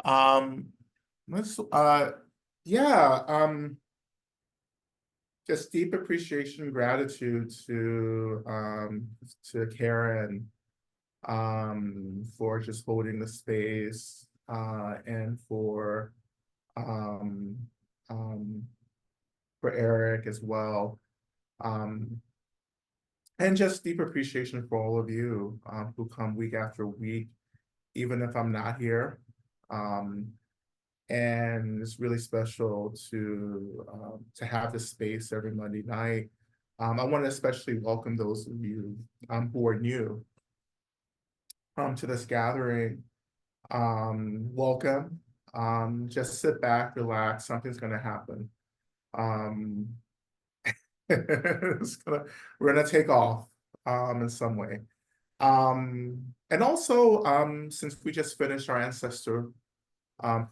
Um, let's yeah, just deep appreciation and gratitude to Karen for just holding the space and um um for Eric as well. Um and just deep appreciation for all of you who come week after week, even if I'm not here. Um and it's really special to have this space every Monday night. I want to especially welcome those of you who are new to this gathering. Welcome. Just sit back, relax. Something's going to happen. Um, we're going to take off in some way. And also, since we just finished our ancestor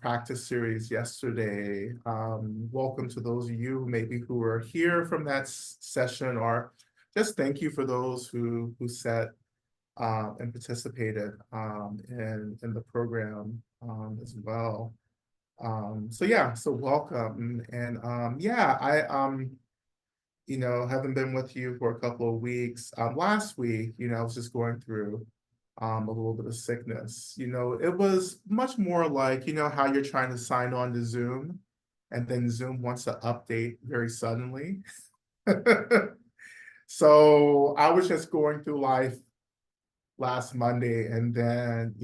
practice series yesterday. Welcome to those of you maybe who were here from that session, or just thank you for those who sat and participated in the program as well. So yeah, so welcome. And yeah, I haven't been with you for a couple of weeks. Last week, I was just going through a little bit of sickness. It was much more like, how you're trying to sign on to Zoom and then Zoom wants to update very suddenly. So I was just going through life last Monday and then,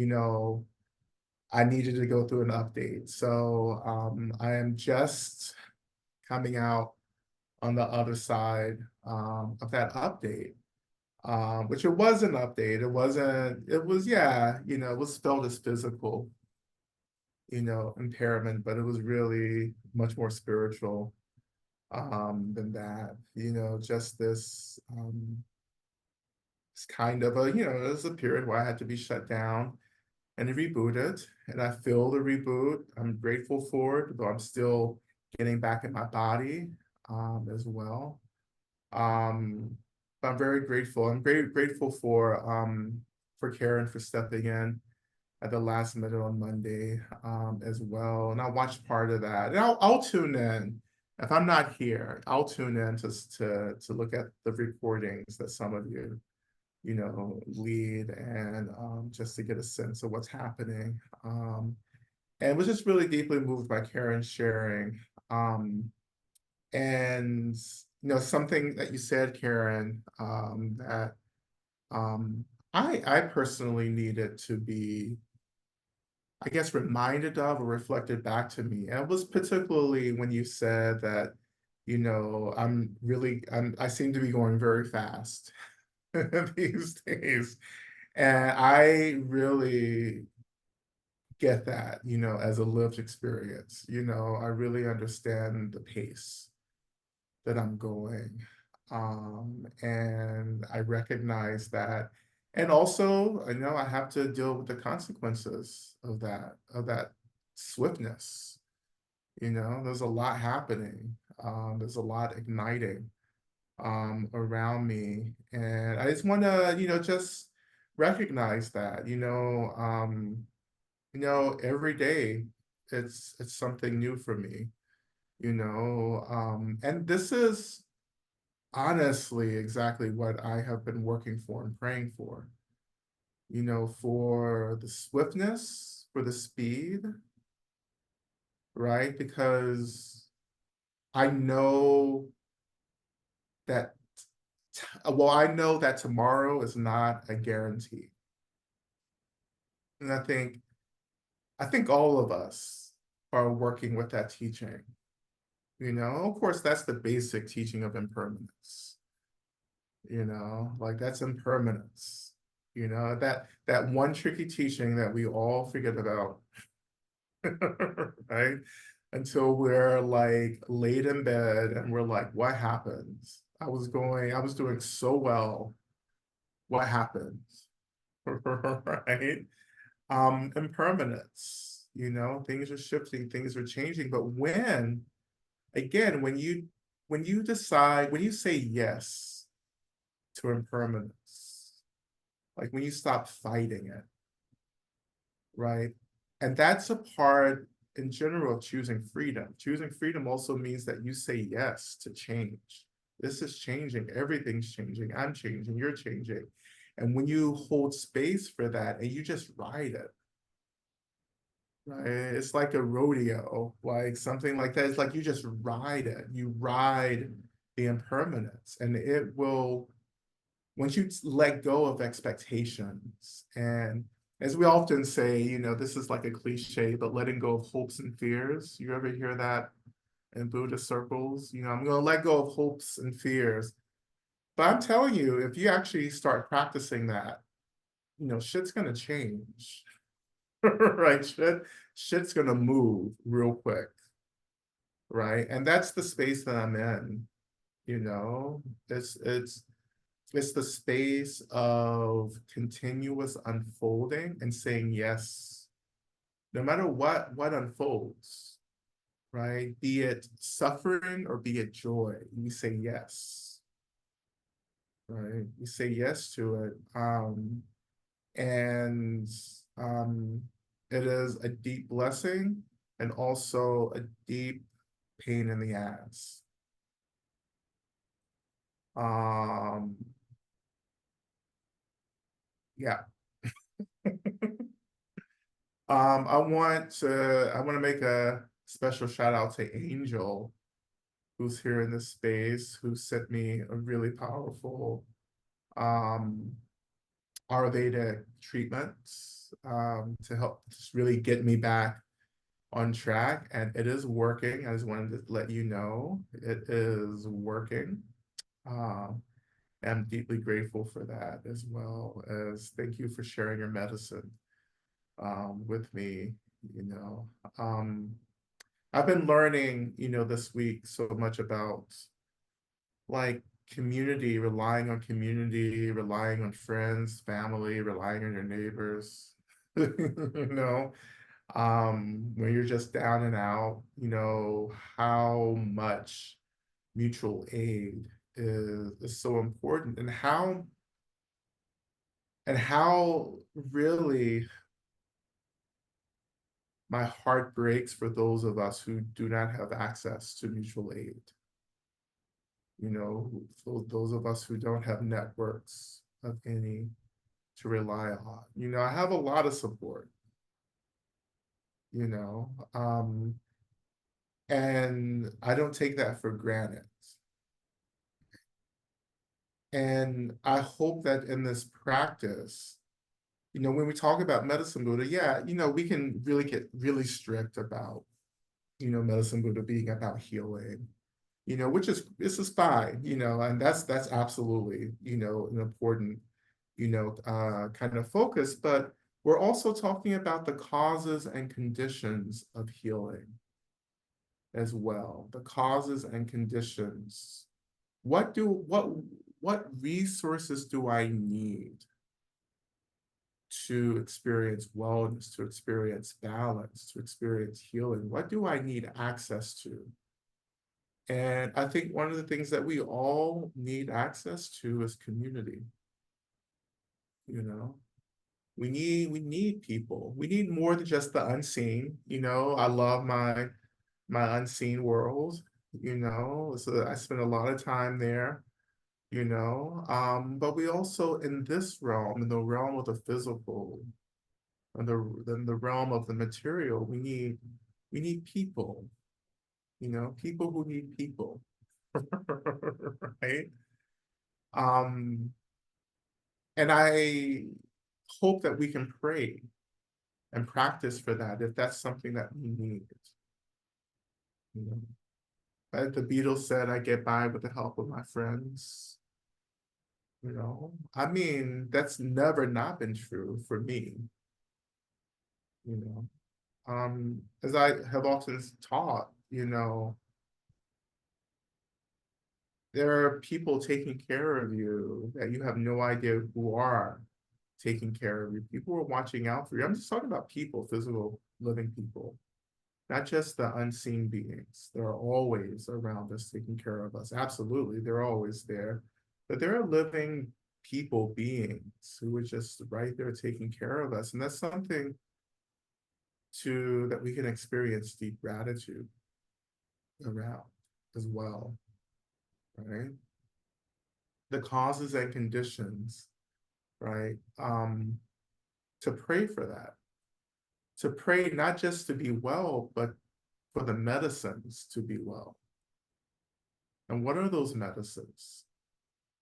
I needed to go through an update. So I am just coming out on the other side of that update. Which it was an update. It was, yeah, it was felt as physical, impairment, but it was really much more spiritual than that. Just this kind of there's a period where I had to be shut down and rebooted, and I feel the reboot. I'm grateful for it, though I'm still getting back in my body as well. I'm very grateful. I'm very grateful for Karen for stepping in at the last minute on Monday as well. And I watched part of that. And I'll tune in. If I'm not here, I'll tune in to look at the recordings that some of you, lead, and just to get a sense of what's happening. And was just really deeply moved by Karen sharing. And something that you said, Karen, that I personally needed to be, I guess, reminded of or reflected back to me. And it was particularly when you said that, I seem to be going very fast these days. And I really get that, as a lived experience. I really understand the pace that I'm going. And I recognize that. And also, I have to deal with the consequences of that swiftness. There's a lot happening. There's a lot igniting around me. And I just want to, just recognize that, every day it's something new for me, and this is honestly exactly what I have been working for and praying for, for the swiftness, for the speed, right? Because I know that, I know that tomorrow is not a guarantee. And I think all of us are working with that teaching. Of course, that's the basic teaching of impermanence. Like that's impermanence. That one tricky teaching that we all forget about, right? Until we're like laid in bed and we're like, what happens? I was doing so well. What happened? Right? Impermanence, things are shifting, things are changing. But again, when you decide, when you say yes to impermanence, like when you stop fighting it, right? And that's a part in general of choosing freedom. Choosing freedom also means that you say yes to change. This is changing, everything's changing, I'm changing, you're changing. And when you hold space for that and you just ride it, right? It's like a rodeo, like something like that. It's like you just ride it. You ride the impermanence, and it will, once you let go of expectations, and as we often say, this is like a cliche, but letting go of hopes and fears. You ever hear that in Buddhist circles? I'm going to let go of hopes and fears. But I'm telling you, if you actually start practicing that, shit's going to change. Right? Shit's gonna move real quick, right? And that's the space that I'm in, you know. It's the space of continuous unfolding and saying yes, no matter what unfolds, right? Be it suffering or be it joy, you say yes, right? You say yes to it. And it is a deep blessing and also a deep pain in the ass. Um, yeah. I want to make a special shout out to Angel, who's here in this space, who sent me a really powerful um Ayurvedic treatments to help just really get me back on track, and it is working. I just wanted to let you know it is working. Um, I'm deeply grateful for that, as well as thank you for sharing your medicine with me. You know, um, I've been learning, this week so much about like community, relying on friends, family, relying on your neighbors. you know, when you're just down and out, how much mutual aid is so important, and how really my heart breaks for those of us who do not have access to mutual aid. For those of us who don't have networks of any to rely on. I have a lot of support, you know, um, and I don't take that for granted. And I hope that in this practice, when we talk about medicine Buddha, yeah, we can really get really strict about, medicine Buddha being about healing, which is this is fine, and that's absolutely, an important, kind of focus. But we're also talking about the causes and conditions of healing as well. The causes and conditions. What resources do I need to experience wellness, to experience balance, to experience healing? What do I need access to? And I think one of the things that we all need access to is community. You know, we need people. We need more than just the unseen. I love my unseen world. So I spend a lot of time there. But we also, in this realm, in the realm of the physical, and the realm of the material, we need people. People who need people, right? Um, and I hope that we can pray and practice for that if that's something that we need. You know, As the Beatles said, I get by with the help of my friends. I mean, that's never not been true for me. You know, as I have often taught, there are people taking care of you that you have no idea who are taking care of you. People are watching out for you. I'm just talking about people, physical living people, not just the unseen beings. They're always around us, taking care of us. Absolutely, they're always there. But there are living people, beings who are just right there taking care of us. And that's something that we can experience deep gratitude around as well, right? The causes and conditions, right? To pray for that, to pray not just to be well, but for the medicines to be well. And what are those medicines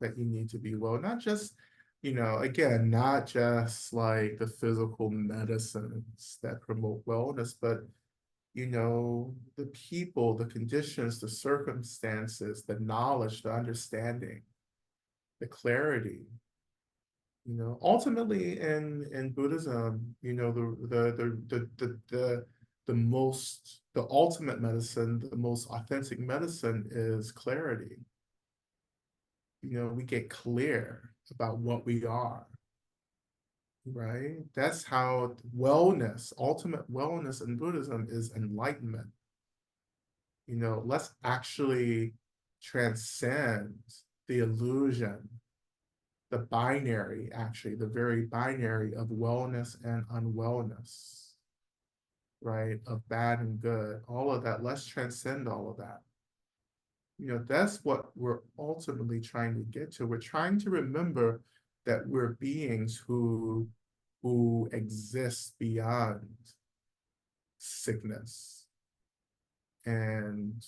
that you need to be well? Not just, again, not just like the physical medicines that promote wellness, but the people, the conditions, the circumstances, the knowledge, the understanding, the clarity. Ultimately in Buddhism, the ultimate medicine, the most authentic medicine is clarity. We get clear about what we are, right? That's how wellness, ultimate wellness in Buddhism is enlightenment. Let's actually transcend the illusion, the binary, actually, the very binary of wellness and unwellness, right? Of bad and good, all of that. Let's transcend all of that. That's what we're ultimately trying to get to. We're trying to remember that we're beings who exist beyond sickness and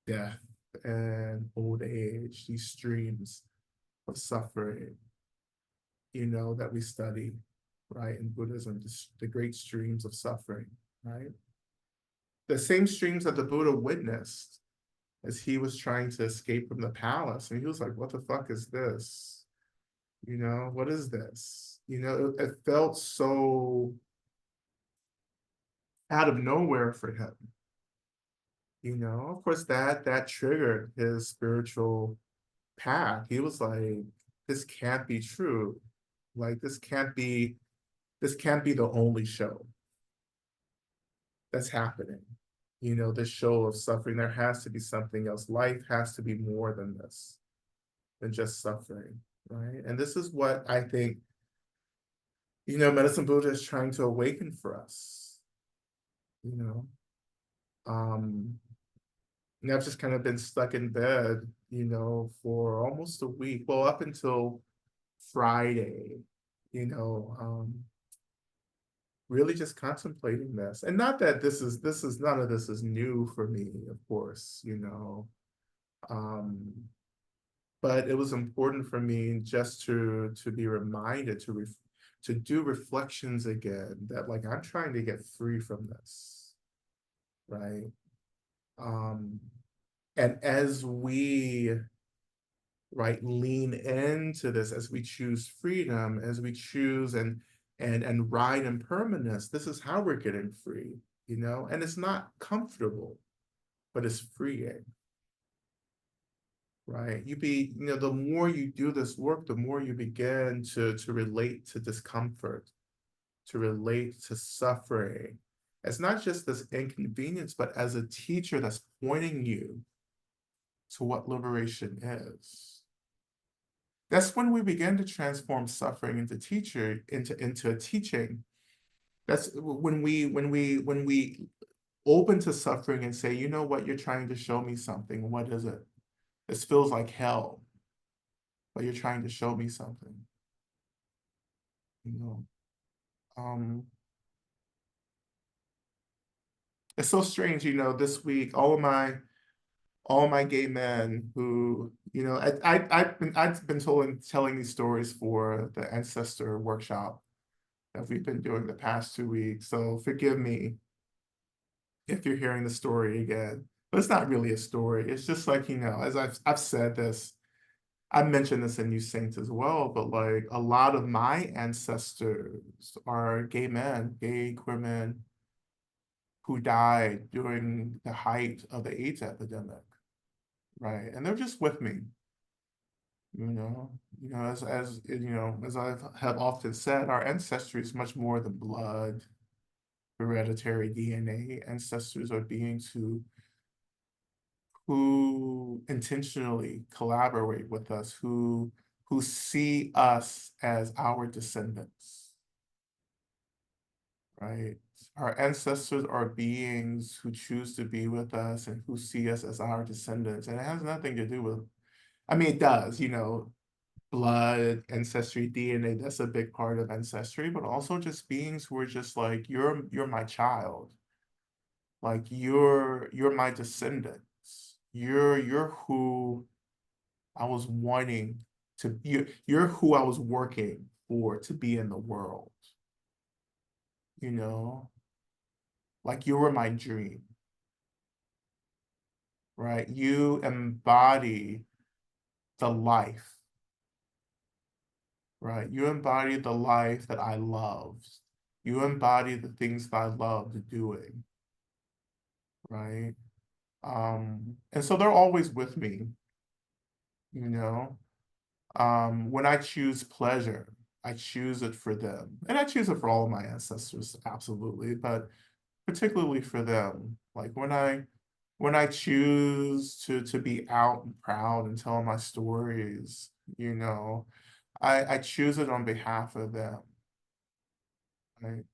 death and old age, these streams of suffering, that we study, right, in Buddhism, the great streams of suffering, right? The same streams that the Buddha witnessed as he was trying to escape from the palace. And he was like, what the fuck is this? What is this? It felt so out of nowhere for him. Of course, that triggered his spiritual path. He was like, this can't be true. Like, this can't be the only show that's happening. This show of suffering. There has to be something else. Life has to be more than this, than just suffering, right? And this is what I think, Medicine Buddha is trying to awaken for us. And I've just kind of been stuck in bed, for almost a week. Well, up until Friday, really just contemplating this. And not that this is none of this is new for me, of course, but it was important for me just to be reminded to do reflections again, that like I'm trying to get free from this, right? And as we lean into this, as we choose freedom, as we choose and ride impermanence, this is how we're getting free, and it's not comfortable, but it's freeing, right? The more you do this work, the more you begin to relate to discomfort, to relate to suffering. It's not just this inconvenience, but as a teacher that's pointing you to what liberation is. That's when we begin to transform suffering into a teaching. That's when we open to suffering and say, you know what, you're trying to show me something. What is it? This feels like hell, but you're trying to show me something. Um, it's so strange, this week, all my gay men who, I've been telling these stories for the ancestor workshop that we've been doing the past 2 weeks. So forgive me if you're hearing the story again, but it's not really a story. It's just like, as I've said this, I mentioned this in New Saints as well, but like a lot of my ancestors are gay men, gay queer men who died during the height of the AIDS epidemic, right? And they're just with me, as I have often said, our ancestry is much more than blood, hereditary DNA. Ancestors are beings who intentionally collaborate with us, who see us as our descendants, right? Our ancestors are beings who choose to be with us and who see us as our descendants. And it has nothing to do with, I mean, it does, blood, ancestry, DNA, that's a big part of ancestry, but also just beings who are just like, you're my child. Like you're my descendants. You're who I was wanting to be, you're who I was working for to be in the world, you know? Like you were my dream, right? You embody the life, right? You embody the life that I loved. You embody the things that I loved doing, right? And so they're always with me, you know? When I choose pleasure, I choose it for them. And I choose it for all of my ancestors, absolutely, but particularly for them. Like when I choose to be out and proud and tell my stories, I choose it on behalf of them. Right?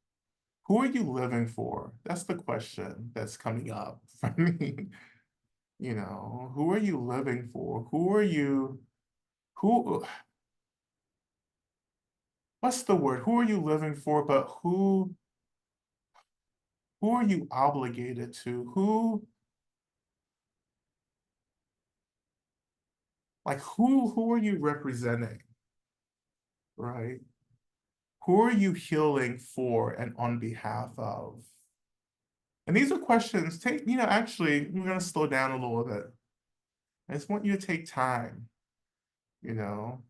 Who are you living for? That's the question that's coming up for me. Who are you living for? Who, what's the word? Who are you living for, but who are you obligated to? Who are you representing, right? Who are you healing for and on behalf of? And these are questions, actually, we're gonna slow down a little bit. I just want you to take time, you know,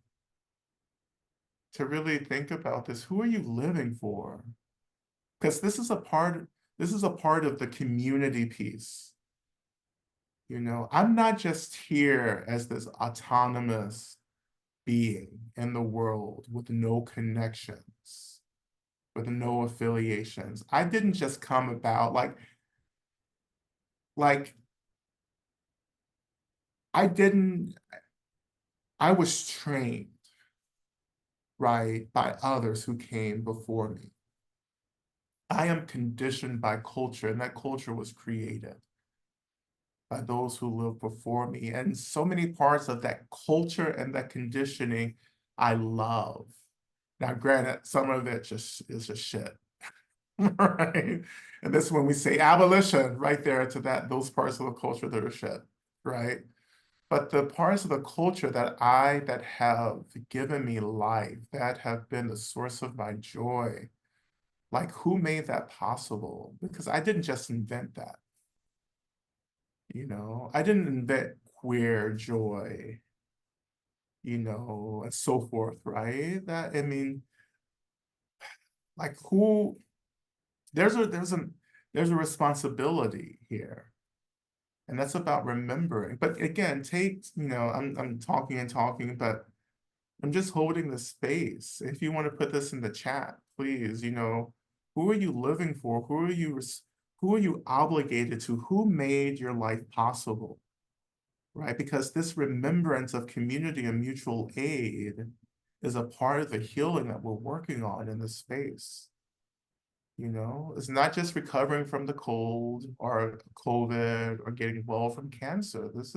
to really think about this. Who are you living for? Because this is a part of the community piece. I'm not just here as this autonomous being in the world with no connections, with no affiliations. I didn't just come about like I didn't, I was trained, right, by others who came before me. I am conditioned by culture, and that culture was created by those who lived before me. And so many parts of that culture and that conditioning I love. Now, granted, some of it just is just shit. Right? And this is when we say abolition right there to those parts of the culture that are shit, right? But the parts of the culture that have given me life, that have been the source of my joy, like who made that possible? Because I didn't just invent that, I didn't invent queer joy, and so forth, right? That, I mean, like who, there's a, there's a, there's a responsibility here. And that's about remembering. But again, I'm talking and talking, but I'm just holding the space. If you want to put this in the chat, please, who are you living for? Who are you obligated to? Who made your life possible? Right? Because this remembrance of community and mutual aid is a part of the healing that we're working on in this space. It's not just recovering from the cold or COVID or getting well from cancer. This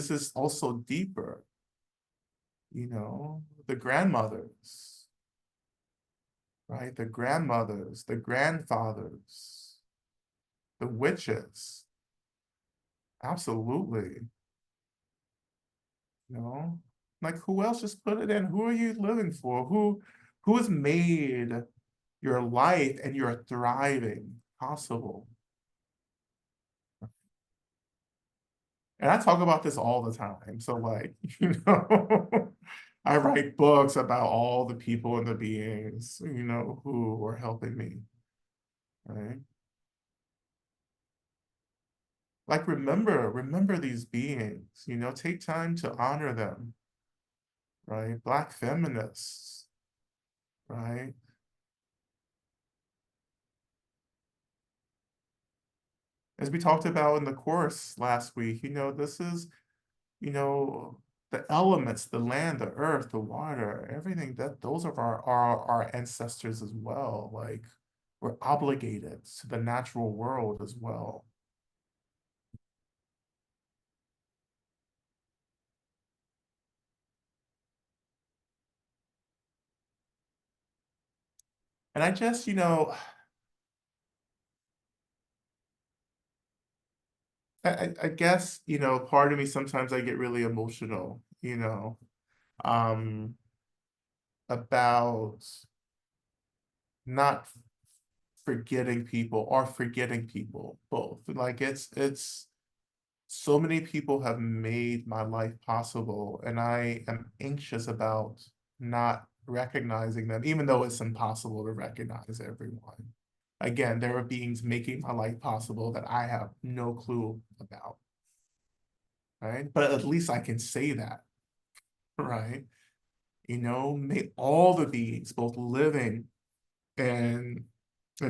is also deeper, the grandmothers, right? The grandmothers, the grandfathers, the witches. Absolutely. You know, like who else just put it in? Who are you living for? Who has made your life and your thriving possible? And I talk about this all the time. So like, I write books about all the people and the beings, who are helping me, right? Like remember these beings, take time to honor them, right? Black feminists, right? As we talked about in the course last week, this is, you know, the elements, the land, the earth, the water, everything, that those are our ancestors as well. Like we're obligated to the natural world as well. And I just, I guess, part of me sometimes I get really emotional, um, about not forgetting people or forgetting people, both. Like it's so many people have made my life possible, and I am anxious about not recognizing them, even though it's impossible to recognize everyone. Again, there are beings making my life possible that I have no clue about, right? But at least I can say that, right? May all the beings, both living and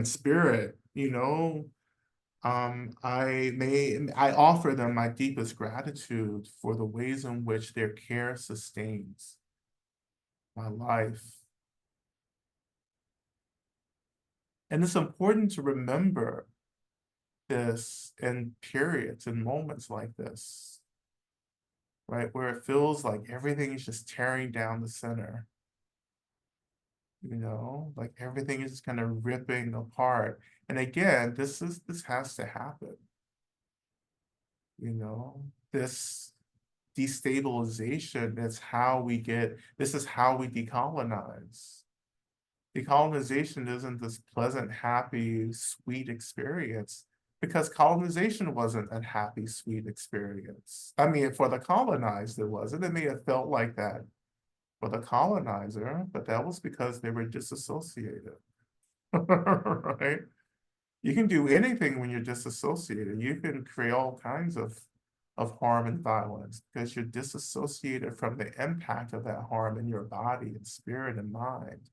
spirit, I offer them my deepest gratitude for the ways in which their care sustains my life. And it's important to remember this in periods and moments like this, right? Where it feels like everything is just tearing down the center, like everything is kind of ripping apart. And again, this has to happen, this destabilization this is how we decolonize. Decolonization isn't this pleasant, happy, sweet experience because colonization wasn't a happy, sweet experience. I mean, for the colonized, it wasn't. It may have felt like that for the colonizer, but that was because they were disassociated, right? You can do anything when you're disassociated. You can create all kinds of harm and violence because you're disassociated from the impact of that harm in your body and spirit and mind.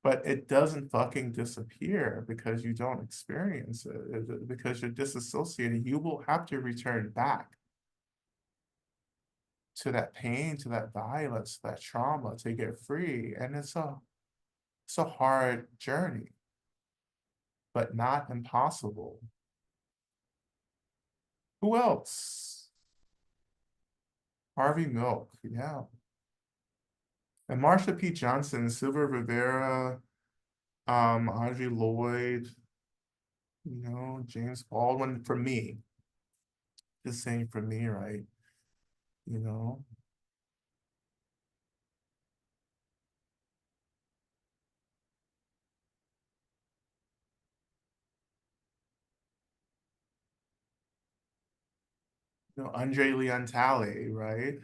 But it doesn't fucking disappear because you don't experience it. Because you're disassociated, you will have to return back to that pain, to that violence, that trauma to get free. And it's a hard journey, but not impossible. Who else? Harvey Milk, yeah. And Marsha P. Johnson, Silver Rivera, Audre Lloyd, James Baldwin, for me, just saying for me, right? You know, Andre Leon Talley, right?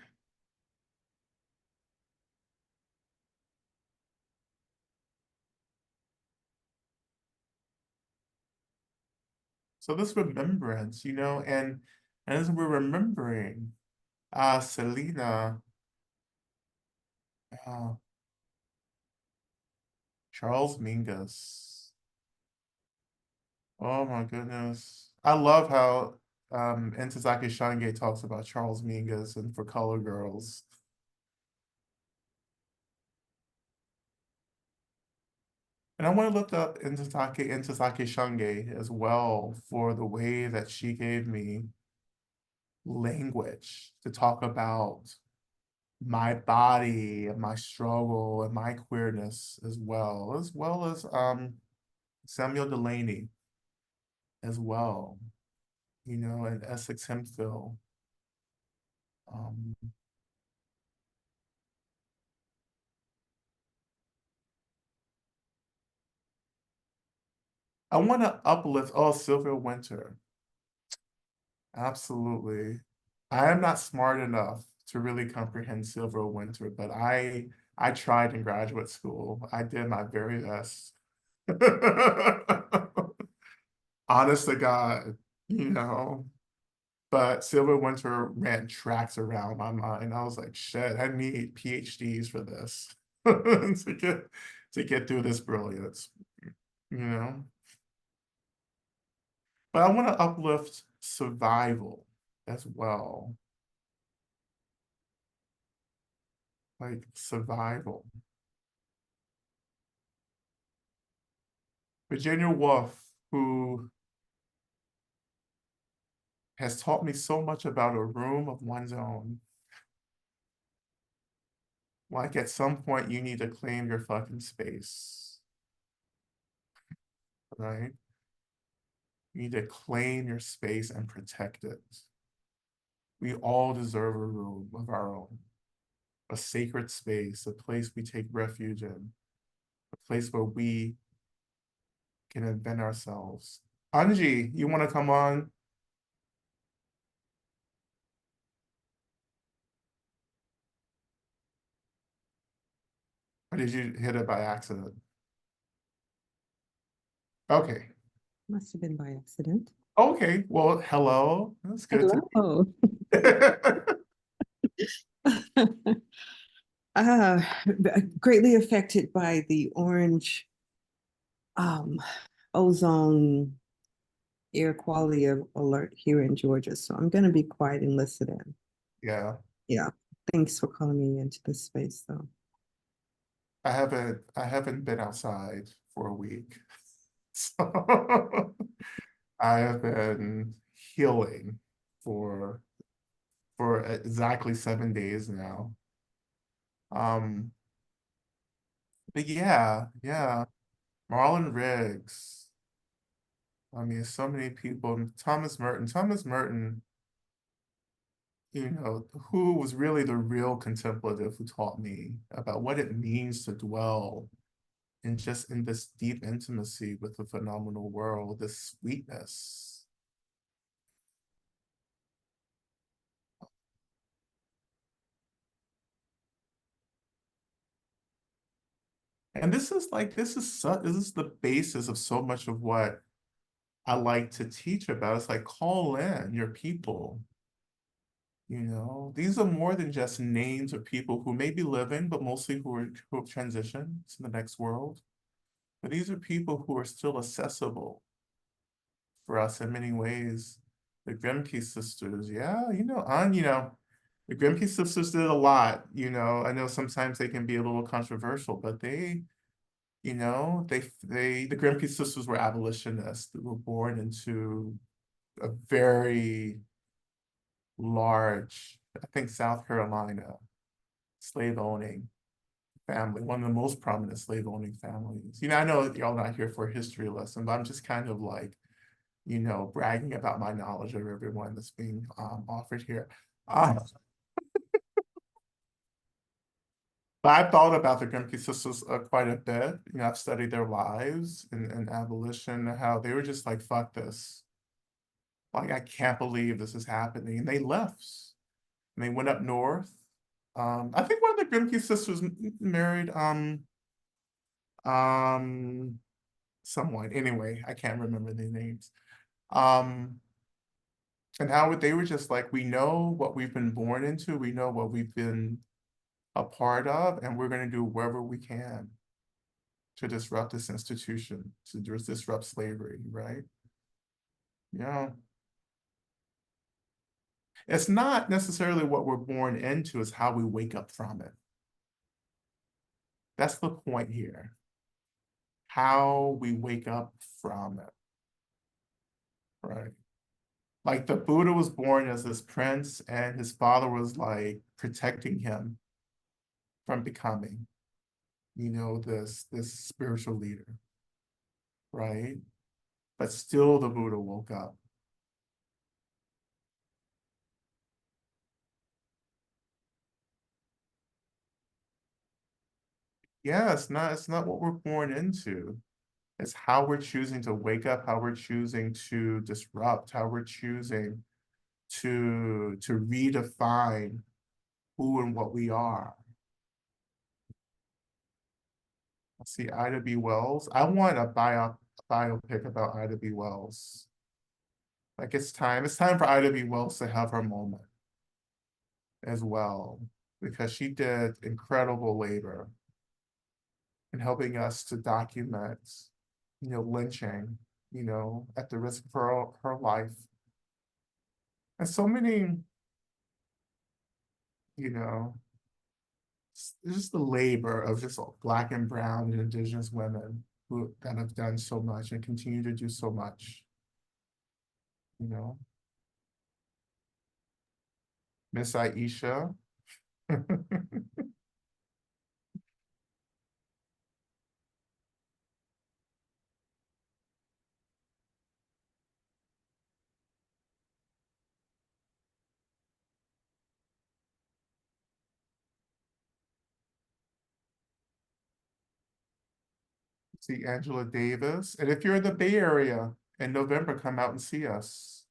So this remembrance, and as we're remembering, Selena, uh, Charles Mingus. Oh my goodness. I love how Ntozake Shange talks about Charles Mingus and For Color Girls. And I want to look up Ntozake Shange as well for the way that she gave me language to talk about my body and my struggle and my queerness as well as Samuel Delaney as well, and Essex Hemphill. Um, I want to uplift, Sylvia Winter. Absolutely. I am not smart enough to really comprehend Silver Winter, but I tried in graduate school. I did my very best. Honest to God, you know. But Silver Winter ran tracks around my mind. I was like, shit, I need PhDs for this to get through this brilliance, you know. But I want to uplift survival as well, like survival, Virginia Woolf, who has taught me so much about a room of one's own. Like at some point, you need to claim your fucking space, right? You need to claim your space and protect it. We all deserve a room of our own, a sacred space, a place we take refuge in, a place where we can invent ourselves. Anji, you want to come on? Or did you hit it by accident? Okay. Must have been by accident. Okay. Well, hello. That's good to Hello. Greatly affected by the orange um, ozone air quality alert here in Georgia. So I'm going to be quiet and listen in. Yeah. Yeah. Thanks for calling me into this space, though. I haven't been outside for a week. So I have been healing for exactly 7 days now. Um, but yeah, Marlon Riggs. I mean, so many people. Thomas Merton, who was really the real contemplative who taught me about what it means to dwell in just in this deep intimacy with the phenomenal world, this sweetness. And this is the basis of so much of what I like to teach about. It's like call in your people. These are more than just names of people who may be living, but mostly who have transitioned to the next world. But these are people who are still accessible for us in many ways. The Grimke sisters, yeah, the Grimke sisters did a lot. I know sometimes they can be a little controversial, but the Grimke sisters were abolitionists. They were born into a very large, I think, South Carolina slave owning family, one of the most prominent slave owning families. I know y'all not here for a history lesson, but I'm just kind of like, bragging about my knowledge of everyone that's being offered here. Uh, but I've thought about the Grimke sisters quite a bit. I've studied their lives in abolition, how they were just like, fuck this. Like, I can't believe this is happening. And they left. And they went up north. I think one of the Grimke sisters married um someone. Anyway, I can't remember their names. Um, and how they were just like, we know what we've been born into, we know what we've been a part of, and we're going to do whatever we can to disrupt this institution, to disrupt slavery, right? Yeah. It's not necessarily what we're born into, it's how we wake up from it. That's the point here. How we wake up from it, right? Like the Buddha was born as this prince, and his father was like protecting him from becoming, this spiritual leader, right? But still the Buddha woke up. Yeah, it's not what we're born into. It's how we're choosing to wake up, how we're choosing to disrupt, how we're choosing to redefine who and what we are. See, Ida B. Wells. I want a biopic about Ida B. Wells. Like it's time. It's time for Ida B. Wells to have her moment as well, because she did incredible labor in helping us to document, lynching, at the risk of her life. And so many, you know, just the labor of just Black and brown and indigenous women that have done so much and continue to do so much, you know. Miss Aisha. See Angela Davis. And if you're in the Bay Area in November, come out and see us.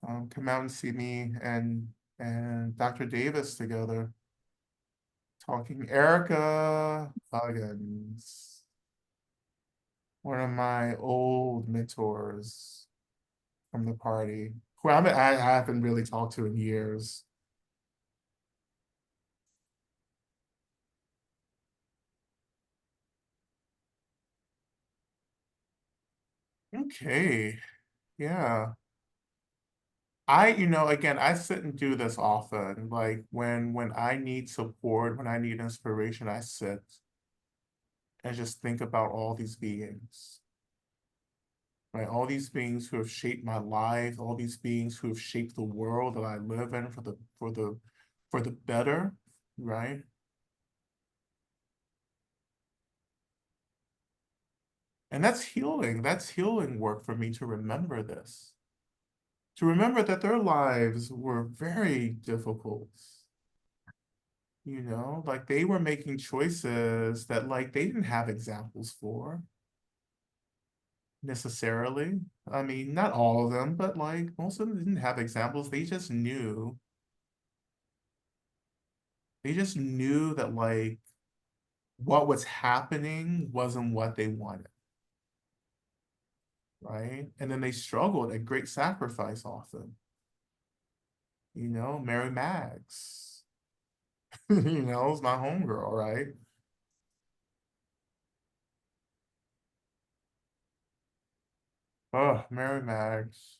Come out and see me and Dr. Davis together talking. Erica Huggins, one of my old mentors from the party, who I haven't really talked to in years. Okay, yeah. Again, I sit and do this often. Like when I need support, when I need inspiration, I sit and just think about all these beings, right? All these beings who have shaped my life, all these beings who have shaped the world that I live in for the better, right? And that's healing. That's healing work for me to remember this. To remember that their lives were very difficult. Like they were making choices that like they didn't have examples for necessarily. I mean, not all of them, but like most of them didn't have examples. They just knew that like what was happening wasn't what they wanted, right? And then they struggled at great sacrifice often. Mary Maggs, is my homegirl, right? Oh, Mary Maggs.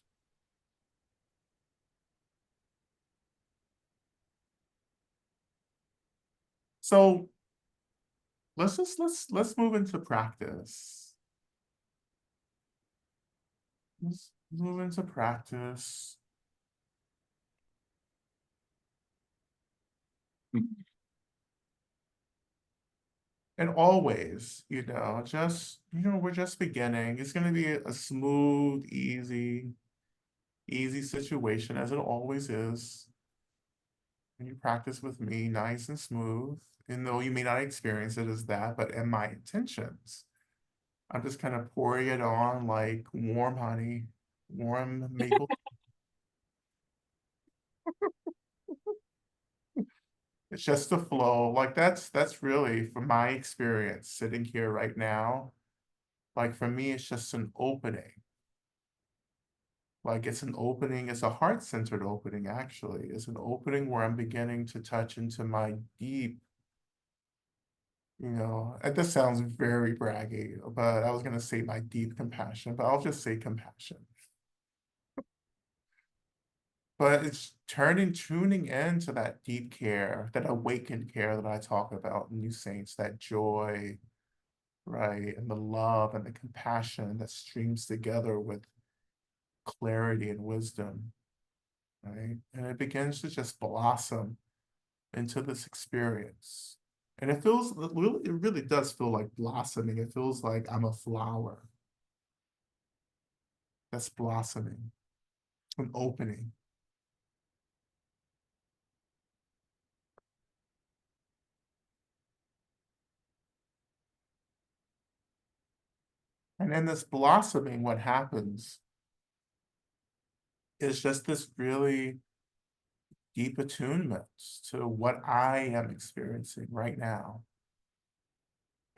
So let's move into practice. Let's move into practice. And always, we're just beginning. It's going to be a smooth, easy situation as it always is. When you practice with me, nice and smooth. And though you may not experience it as that, but in my intentions, I'm just kind of pouring it on like warm honey, warm maple. It's just the flow. Like that's really from my experience sitting here right now. Like for me, it's just an opening. Like it's an opening, it's a heart-centered opening, actually. It's an opening where I'm beginning to touch into my deep, and this sounds very braggy, but I was gonna say my deep compassion, but I'll just say compassion. But it's tuning into that deep care, that awakened care that I talk about in New Saints, that joy, right? And the love and the compassion that streams together with clarity and wisdom, right? And it begins to just blossom into this experience. And it really does feel like blossoming. It feels like I'm a flower that's blossoming, an opening. And in this blossoming, what happens is just this really deep attunement to what I am experiencing right now.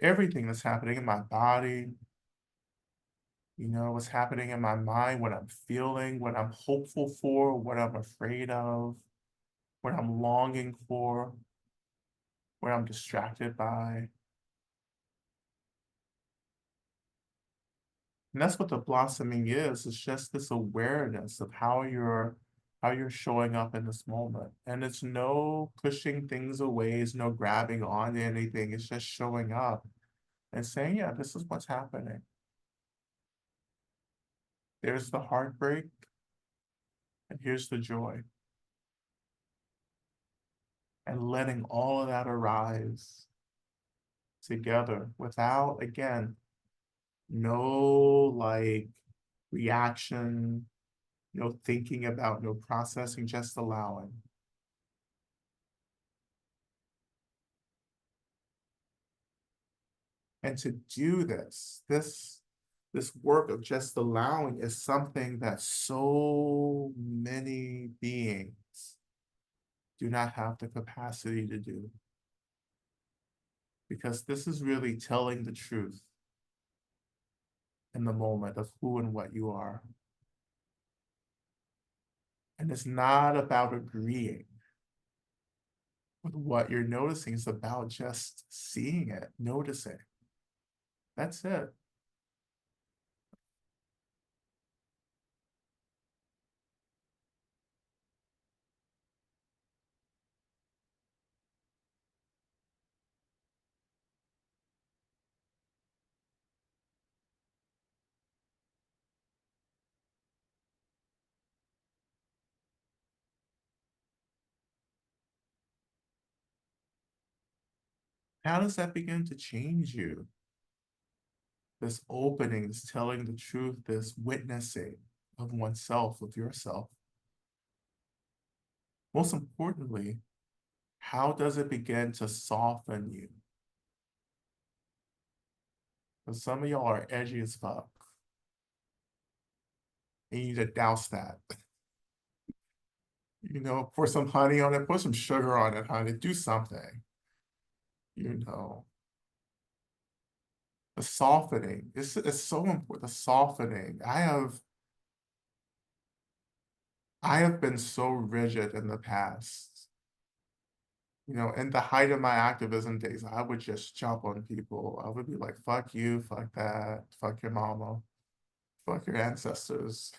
Everything that's happening in my body, what's happening in my mind, what I'm feeling, what I'm hopeful for, what I'm afraid of, what I'm longing for, what I'm distracted by. And that's what the blossoming is. It's just this awareness of how you're showing up in this moment. And it's no pushing things away, it's no grabbing on to anything. It's just showing up and saying, yeah, this is what's happening. There's the heartbreak, and here's the joy. And letting all of that arise together without, again, no like reaction, no thinking about, no processing, just allowing. And to do this work of just allowing is something that so many beings do not have the capacity to do. Because this is really telling the truth in the moment of who and what you are. And it's not about agreeing with what you're noticing, it's about just seeing it, noticing. That's it. How does that begin to change you? This opening, this telling the truth, this witnessing of oneself, of yourself. Most importantly, how does it begin to soften you? Because some of y'all are edgy as fuck. And you need to douse that. Pour some honey on it, put some sugar on it, honey, do something. You know, the softening, it's so important, the softening. I have been so rigid in the past. In the height of my activism days, I would just jump on people. I would be like, fuck you, fuck that, fuck your mama, fuck your ancestors.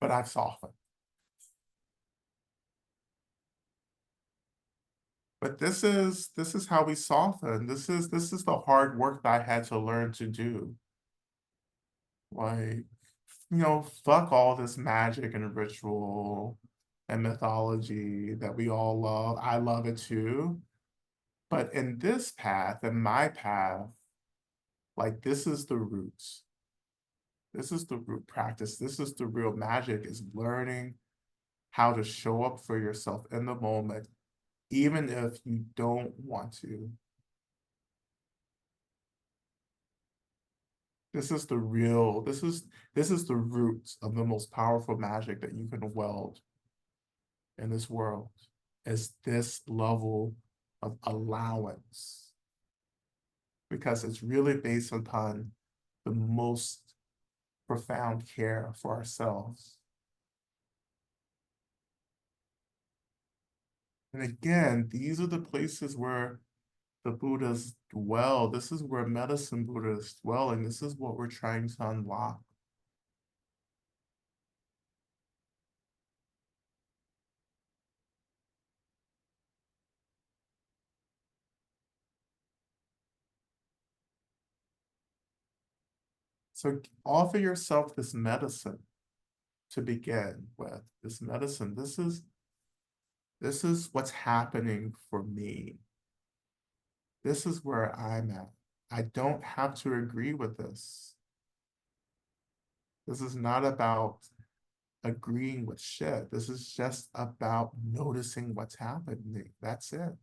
But I've softened. But this is how we soften. This is the hard work that I had to learn to do. Like, fuck all this magic and ritual and mythology that we all love. I love it too. But in this path, in my path, like this is the roots. This is the root practice. This is the real magic, is learning how to show up for yourself in the moment, even if you don't want to. This is the roots of the most powerful magic that you can weld in this world, is this level of allowance. Because it's really based upon the most profound care for ourselves. And again, these are the places where the Buddhas dwell. This is where medicine Buddhas dwell, and this is what we're trying to unlock. So offer yourself this medicine to begin with. This medicine, this is what's happening for me. This is where I'm at. I don't have to agree with this. This is not about agreeing with shit. This is just about noticing what's happening. That's it.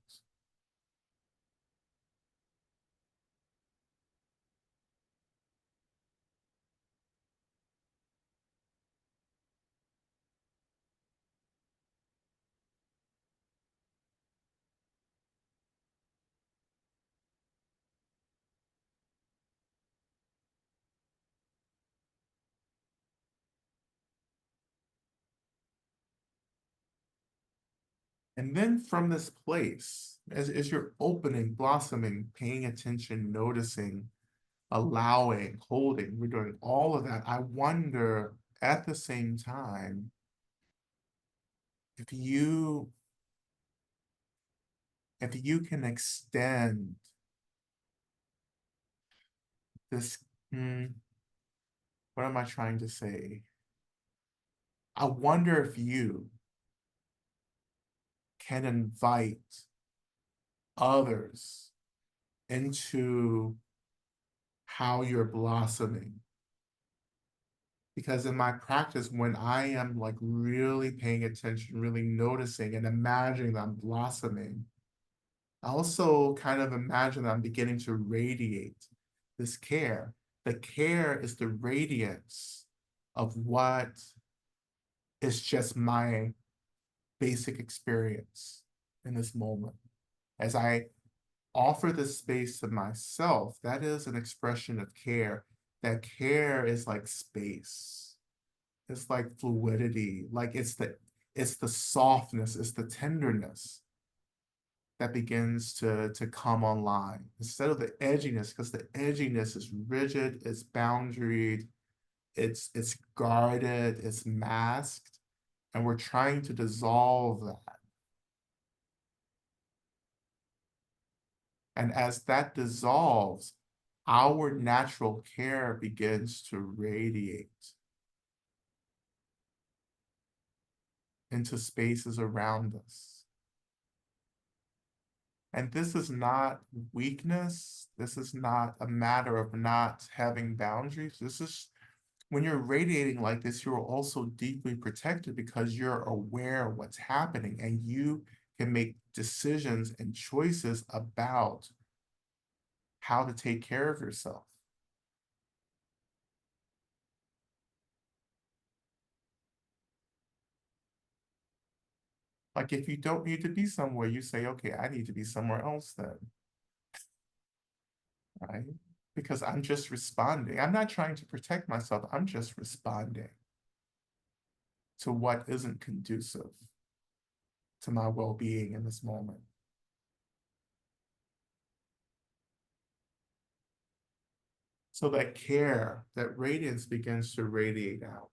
And then from this place, as you're opening, blossoming, paying attention, noticing, allowing, holding, we're doing all of that. I wonder at the same time if you if you can extend this, what am I trying to say? I wonder if you can invite others into how you're blossoming. Because in my practice, when I am like really paying attention, really noticing and imagining that I'm blossoming, I also kind of imagine that I'm beginning to radiate this care. The care is the radiance of what is just my basic experience in this moment. As I offer this space to myself, that is an expression of care. That care is like space. It's like fluidity, like it's the softness, it's the tenderness that begins to come online instead of the edginess, because the edginess is rigid, it's boundaried, it's guarded, it's masked, and we're trying to dissolve that. And as that dissolves, our natural care begins to radiate into spaces around us. And this is not weakness. This is not a matter of not having boundaries. This is when you're radiating like this, you're also deeply protected because you're aware of what's happening and you can make decisions and choices about how to take care of yourself. Like if you don't need to be somewhere, you say, okay, I need to be somewhere else then, right? Because I'm just responding. I'm not trying to protect myself. I'm just responding to what isn't conducive to my well-being in this moment. So that care, that radiance begins to radiate out.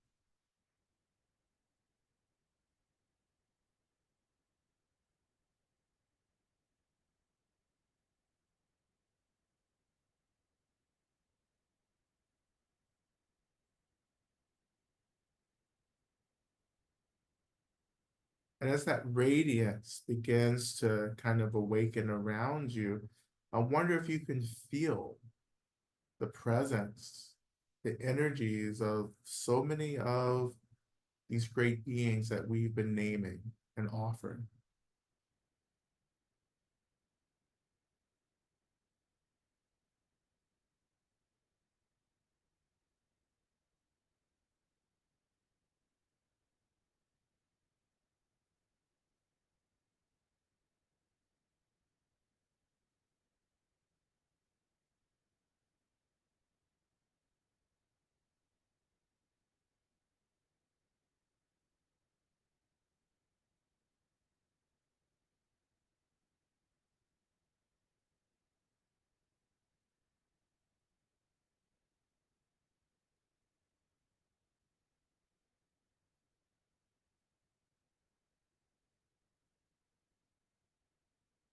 And as that radiance begins to kind of awaken around you, I wonder if you can feel the presence, the energies of so many of these great beings that we've been naming and offering.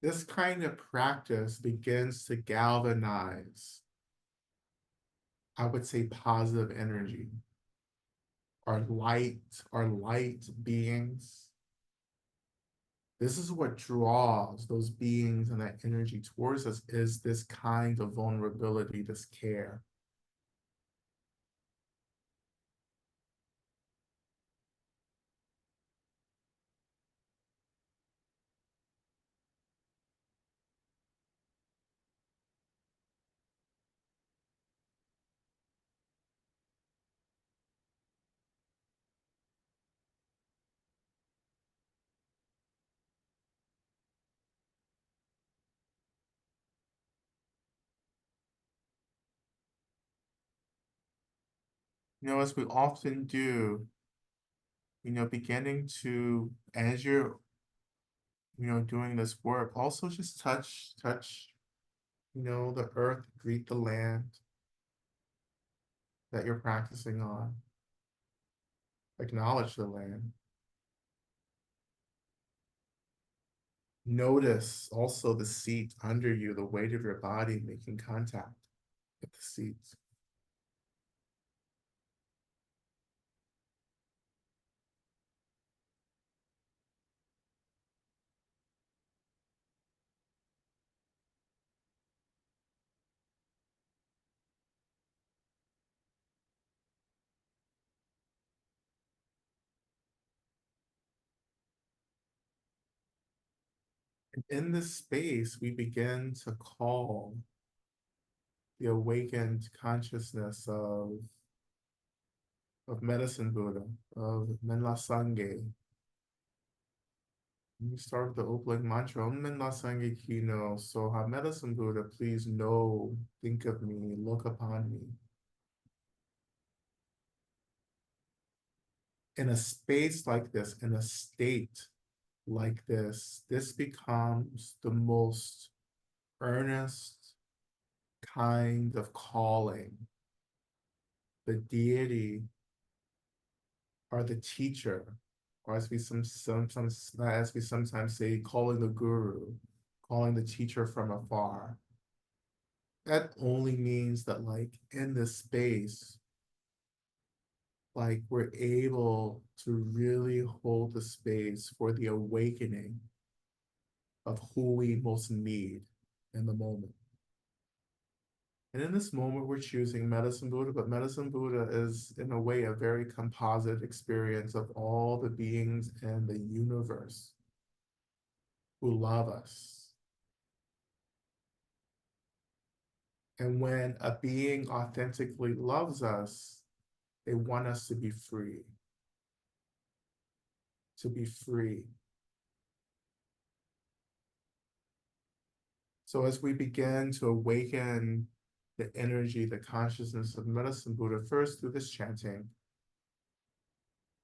This kind of practice begins to galvanize, I would say, positive energy. Our light beings. This is what draws those beings and that energy towards us is this kind of vulnerability, this care. As we often do, beginning to, as you're, doing this work, also just touch, the earth, greet the land that you're practicing on, acknowledge the land. Notice also the seat under you, the weight of your body making contact with the seat. In this space, we begin to call the awakened consciousness of Medicine Buddha, of Menla Sangye. We start with the opening mantra, Om Menla Sangye Kino, Soha Medicine Buddha, please know, think of me, look upon me. In a space like this, in a state like this becomes the most earnest kind of calling. The deity or the teacher, or as we sometimes say, calling the guru, calling the teacher from afar. That only means that like in this space, like we're able to really hold the space for the awakening of who we most need in the moment. And in this moment, we're choosing Medicine Buddha, but Medicine Buddha is, in a way, a very composite experience of all the beings in the universe who love us. And when a being authentically loves us, they want us to be free. To be free. So as we begin to awaken the energy, the consciousness of Medicine Buddha, first through this chanting,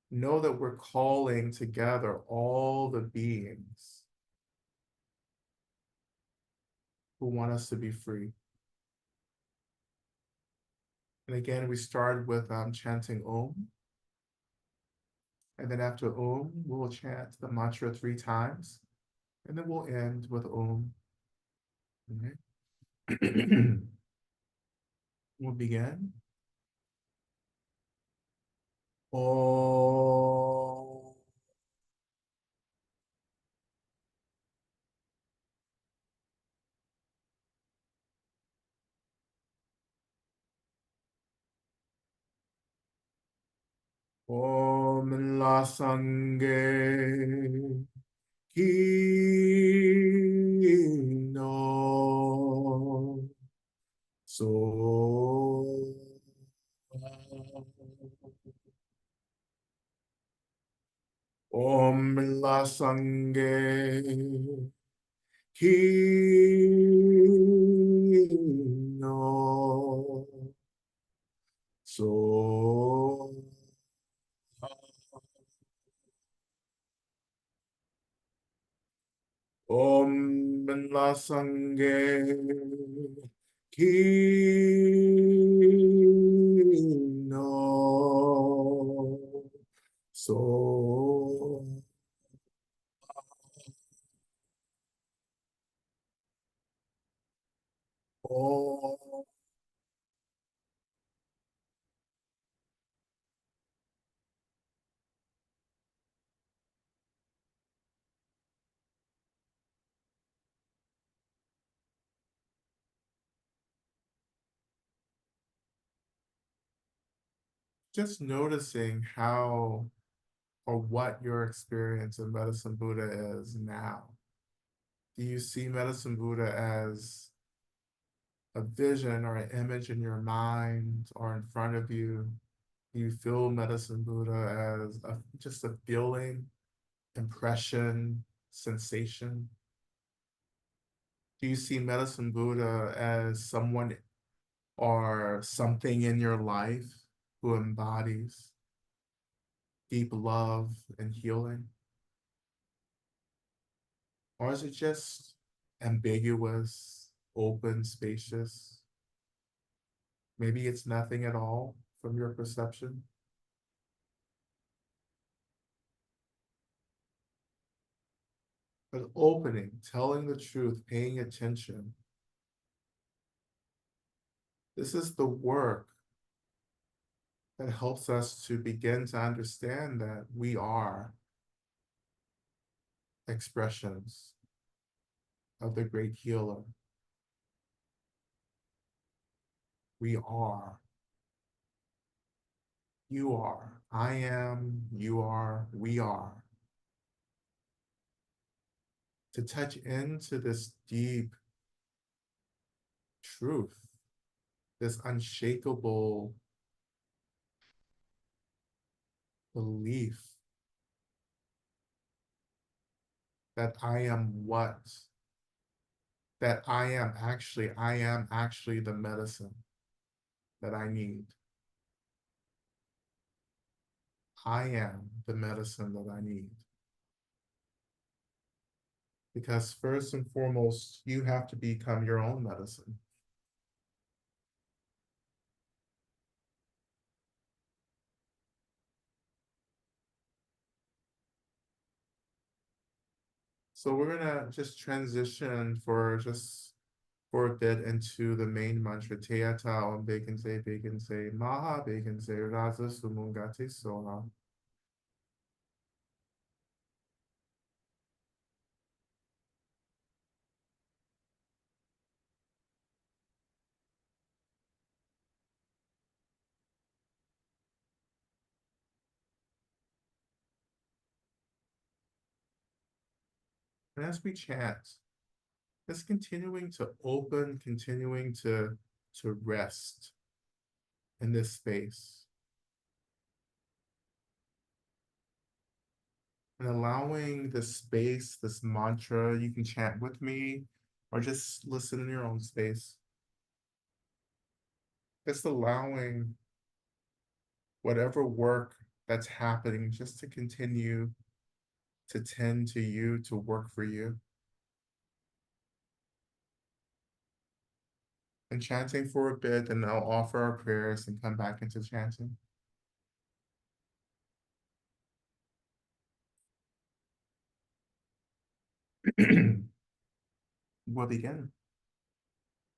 know that we're calling together all the beings who want us to be free. And again, we start with chanting Om. And then after Om, we'll chant the mantra 3 times. And then we'll end with Om. Okay. We'll begin. Om. Om La Sangye Kino So Om La Sangye Kino So Om La Sangye Kino So Om. Just noticing how or what your experience of Medicine Buddha is now. Do you see Medicine Buddha as a vision or an image in your mind or in front of you? Do you feel Medicine Buddha as just a feeling, impression, sensation? Do you see Medicine Buddha as someone or something in your life who embodies deep love and healing? Or is it just ambiguous, open, spacious? Maybe it's nothing at all from your perception. but opening, telling the truth, paying attention. This is the work that helps us to begin to understand that we are expressions of the great healer. We are. You are. I am. You are. We are. To touch into this deep truth, this unshakable belief that I am what? That I am actually the medicine that I need. I am the medicine that I need. Because first and foremost, you have to become your own medicine. So we're gonna just transition for a bit into the main mantra. Teata on bacon say, Maha bacon say, Raza Sumungati Soha. And as we chant, just continuing to open, continuing to rest in this space. And allowing this space, this mantra, you can chant with me or just listen in your own space. Just allowing whatever work that's happening just to continue to tend to you, to work for you. And chanting for a bit, and I'll offer our prayers and come back into chanting. We'll begin.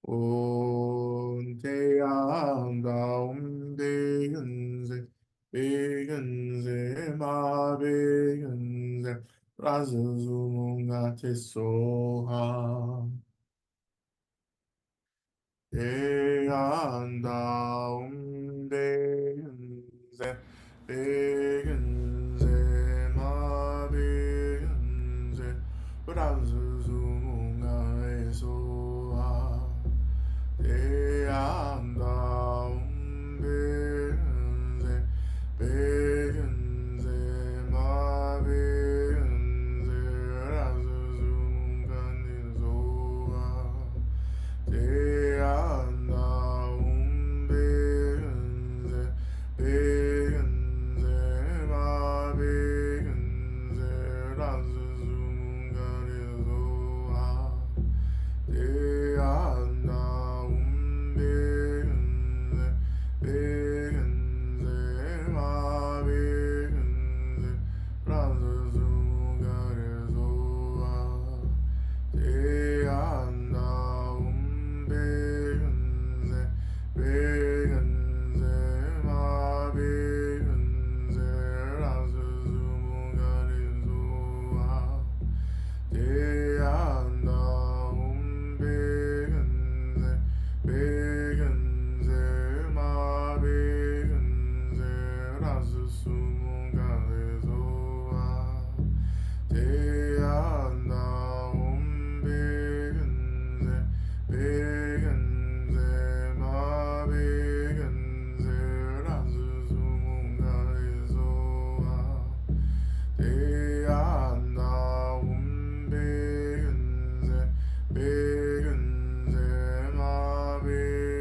Om Te Am Daum Begenze, Begenze, Ma Begenze, Razazumunga Te Soha. Te Am Daum Begenze, Begenze, Ma Begenze, Razazumunga Te Soha. Te anda benze, benze, ma benze, razuzungani zoa. Te anda benze, benze, ma benze, razuzungani zoa. Te anda benze, benze, ma benze, razuzungare zoa. Te anda benze, benze, ma benze, razuzungare zoa. Te anda benze, benze, ma benze, razuzungare zoa. Te anda benze, benze, ma benze, razuzungare zoa. Te anda benze, benze, ma benze,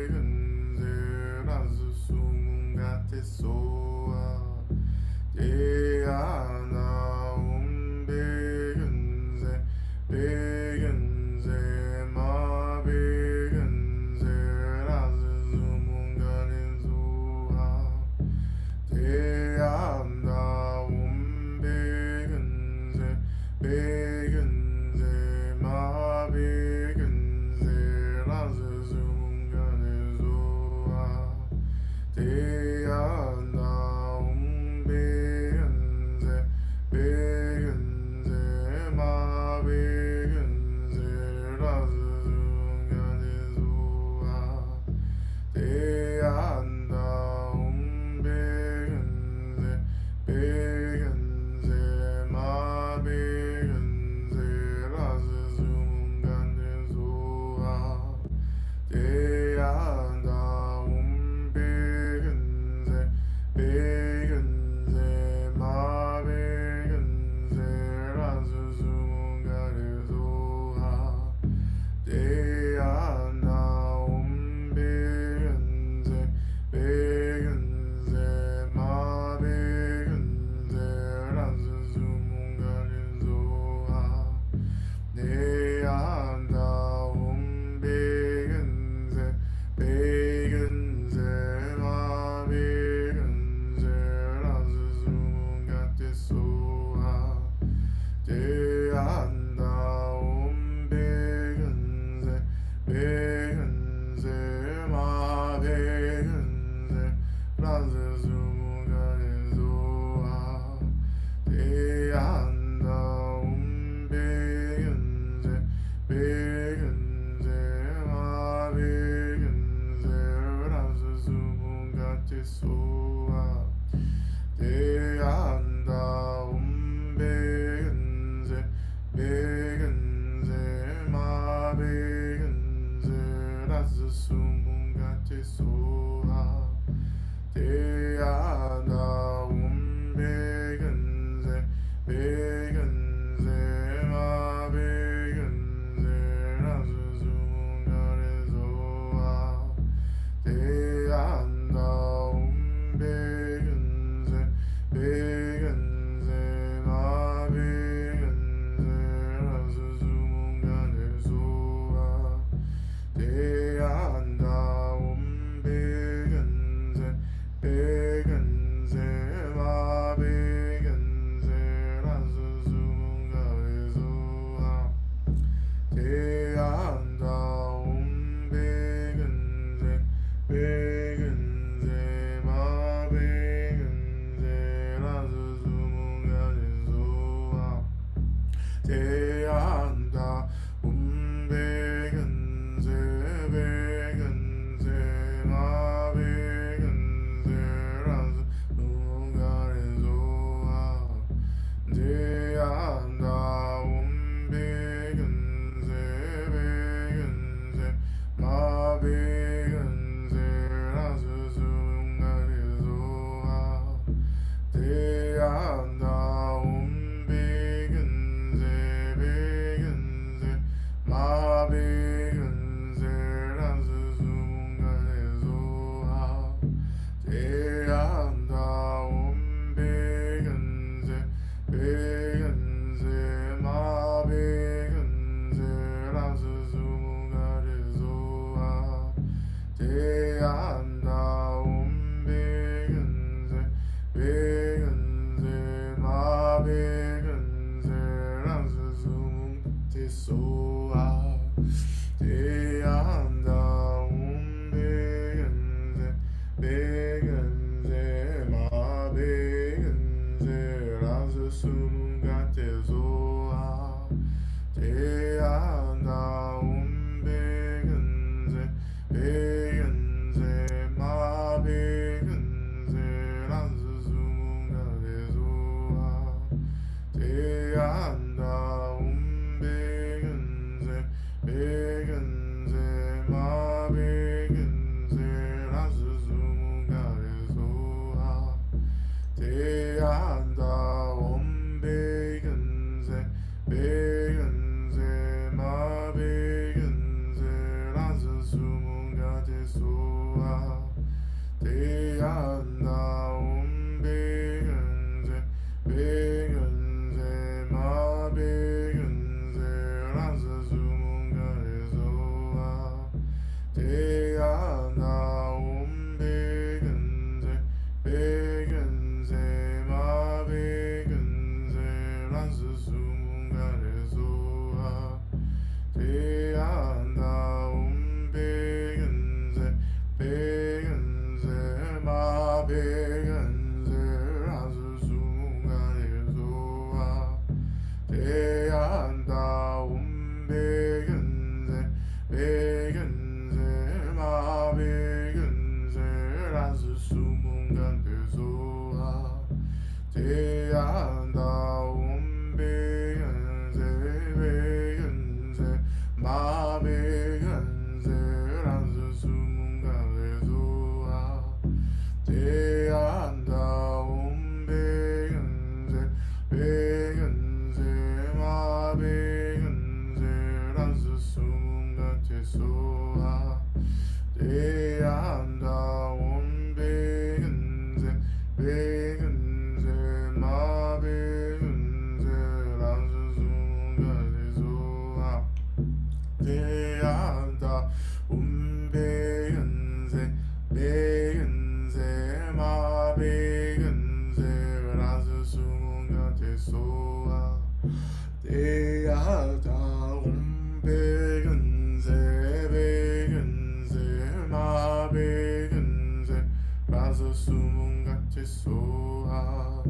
soha.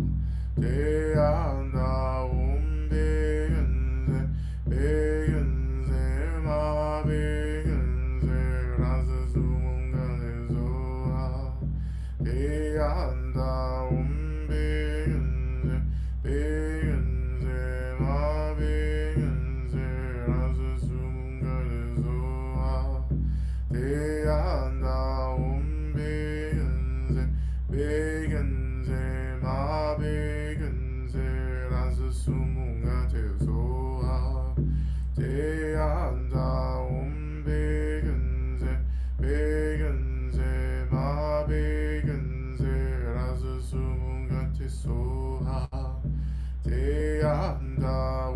Te anda begenze, begenze, ma begenze, rasa sumungane soha. Te anda begenze, begenze, ma begenze, rasa sumungane soha. Te anda begenze, begenze, ma begenze, rasa sumungane soha. Te anda begenze, begenze, ma begenze, rasa sumungane soha. Te anda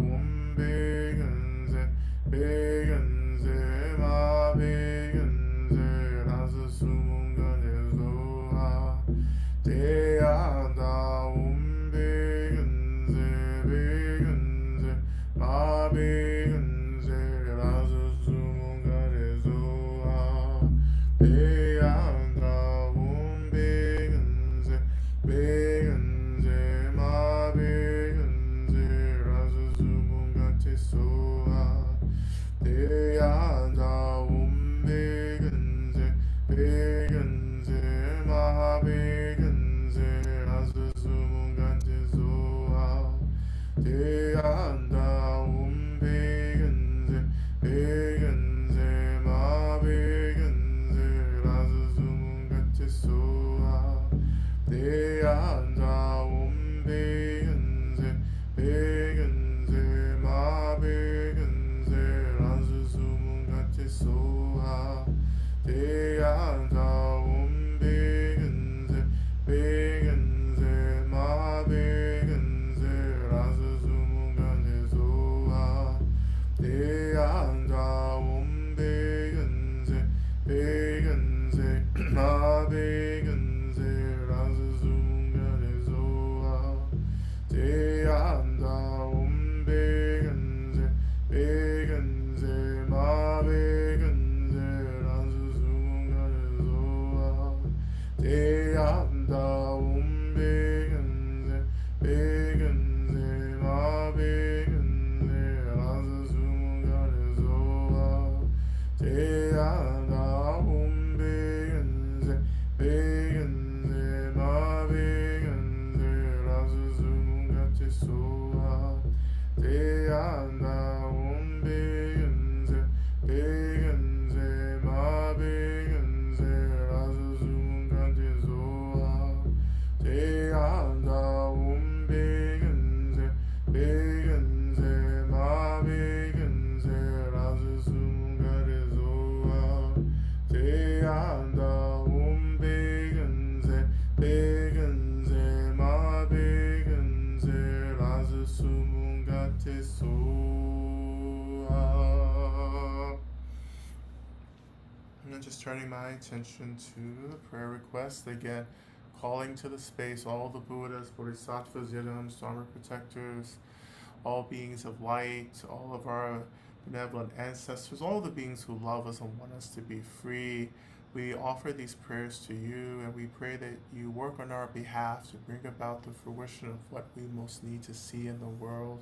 begenze, begenze, ma begenze, rasa sumungane soha. Te anda begenze, begenze, ma begenze, rasa sumungane soha. Te anda begenze, begenze, ma begenze, rasa sumungane soha. Te anda begenze, begenze, ma begenze, rasa sumungane soha. Te anda begenze, begenze, ma begenze, rasa sumungane soha. Te anda begenze, begenze, ma begenze, rasa sumungane soha. Te anda begenze, begenze, ma begenze, rasa sumungane soha. Te anda begenze, begenze, ma begenze, rasa sumungane soha. Te anda begenze, begenze, ma begenze, rasa sumungane soha. Te anda begenze, begenze, ma begenze, rasa sumungane soha. Te anda begenze, begenze, ma begenze, rasa sumungane soha. Te anda begenze, begenze, ma begenze, rasa sumungane soha. Te anda begenze, begenze, ma begenze, rasa sumungane soha. Te anda begenze, begenze, ma begenze, rasa sumungane soha. And then just turning my attention to the prayer request again, calling to the space all the Buddhas, Bodhisattvas, Yidams, Dharma protectors, all beings of light, all of our benevolent ancestors, all the beings who love us and want us to be free. We offer these prayers to you and we pray that you work on our behalf to bring about the fruition of what we most need to see in the world.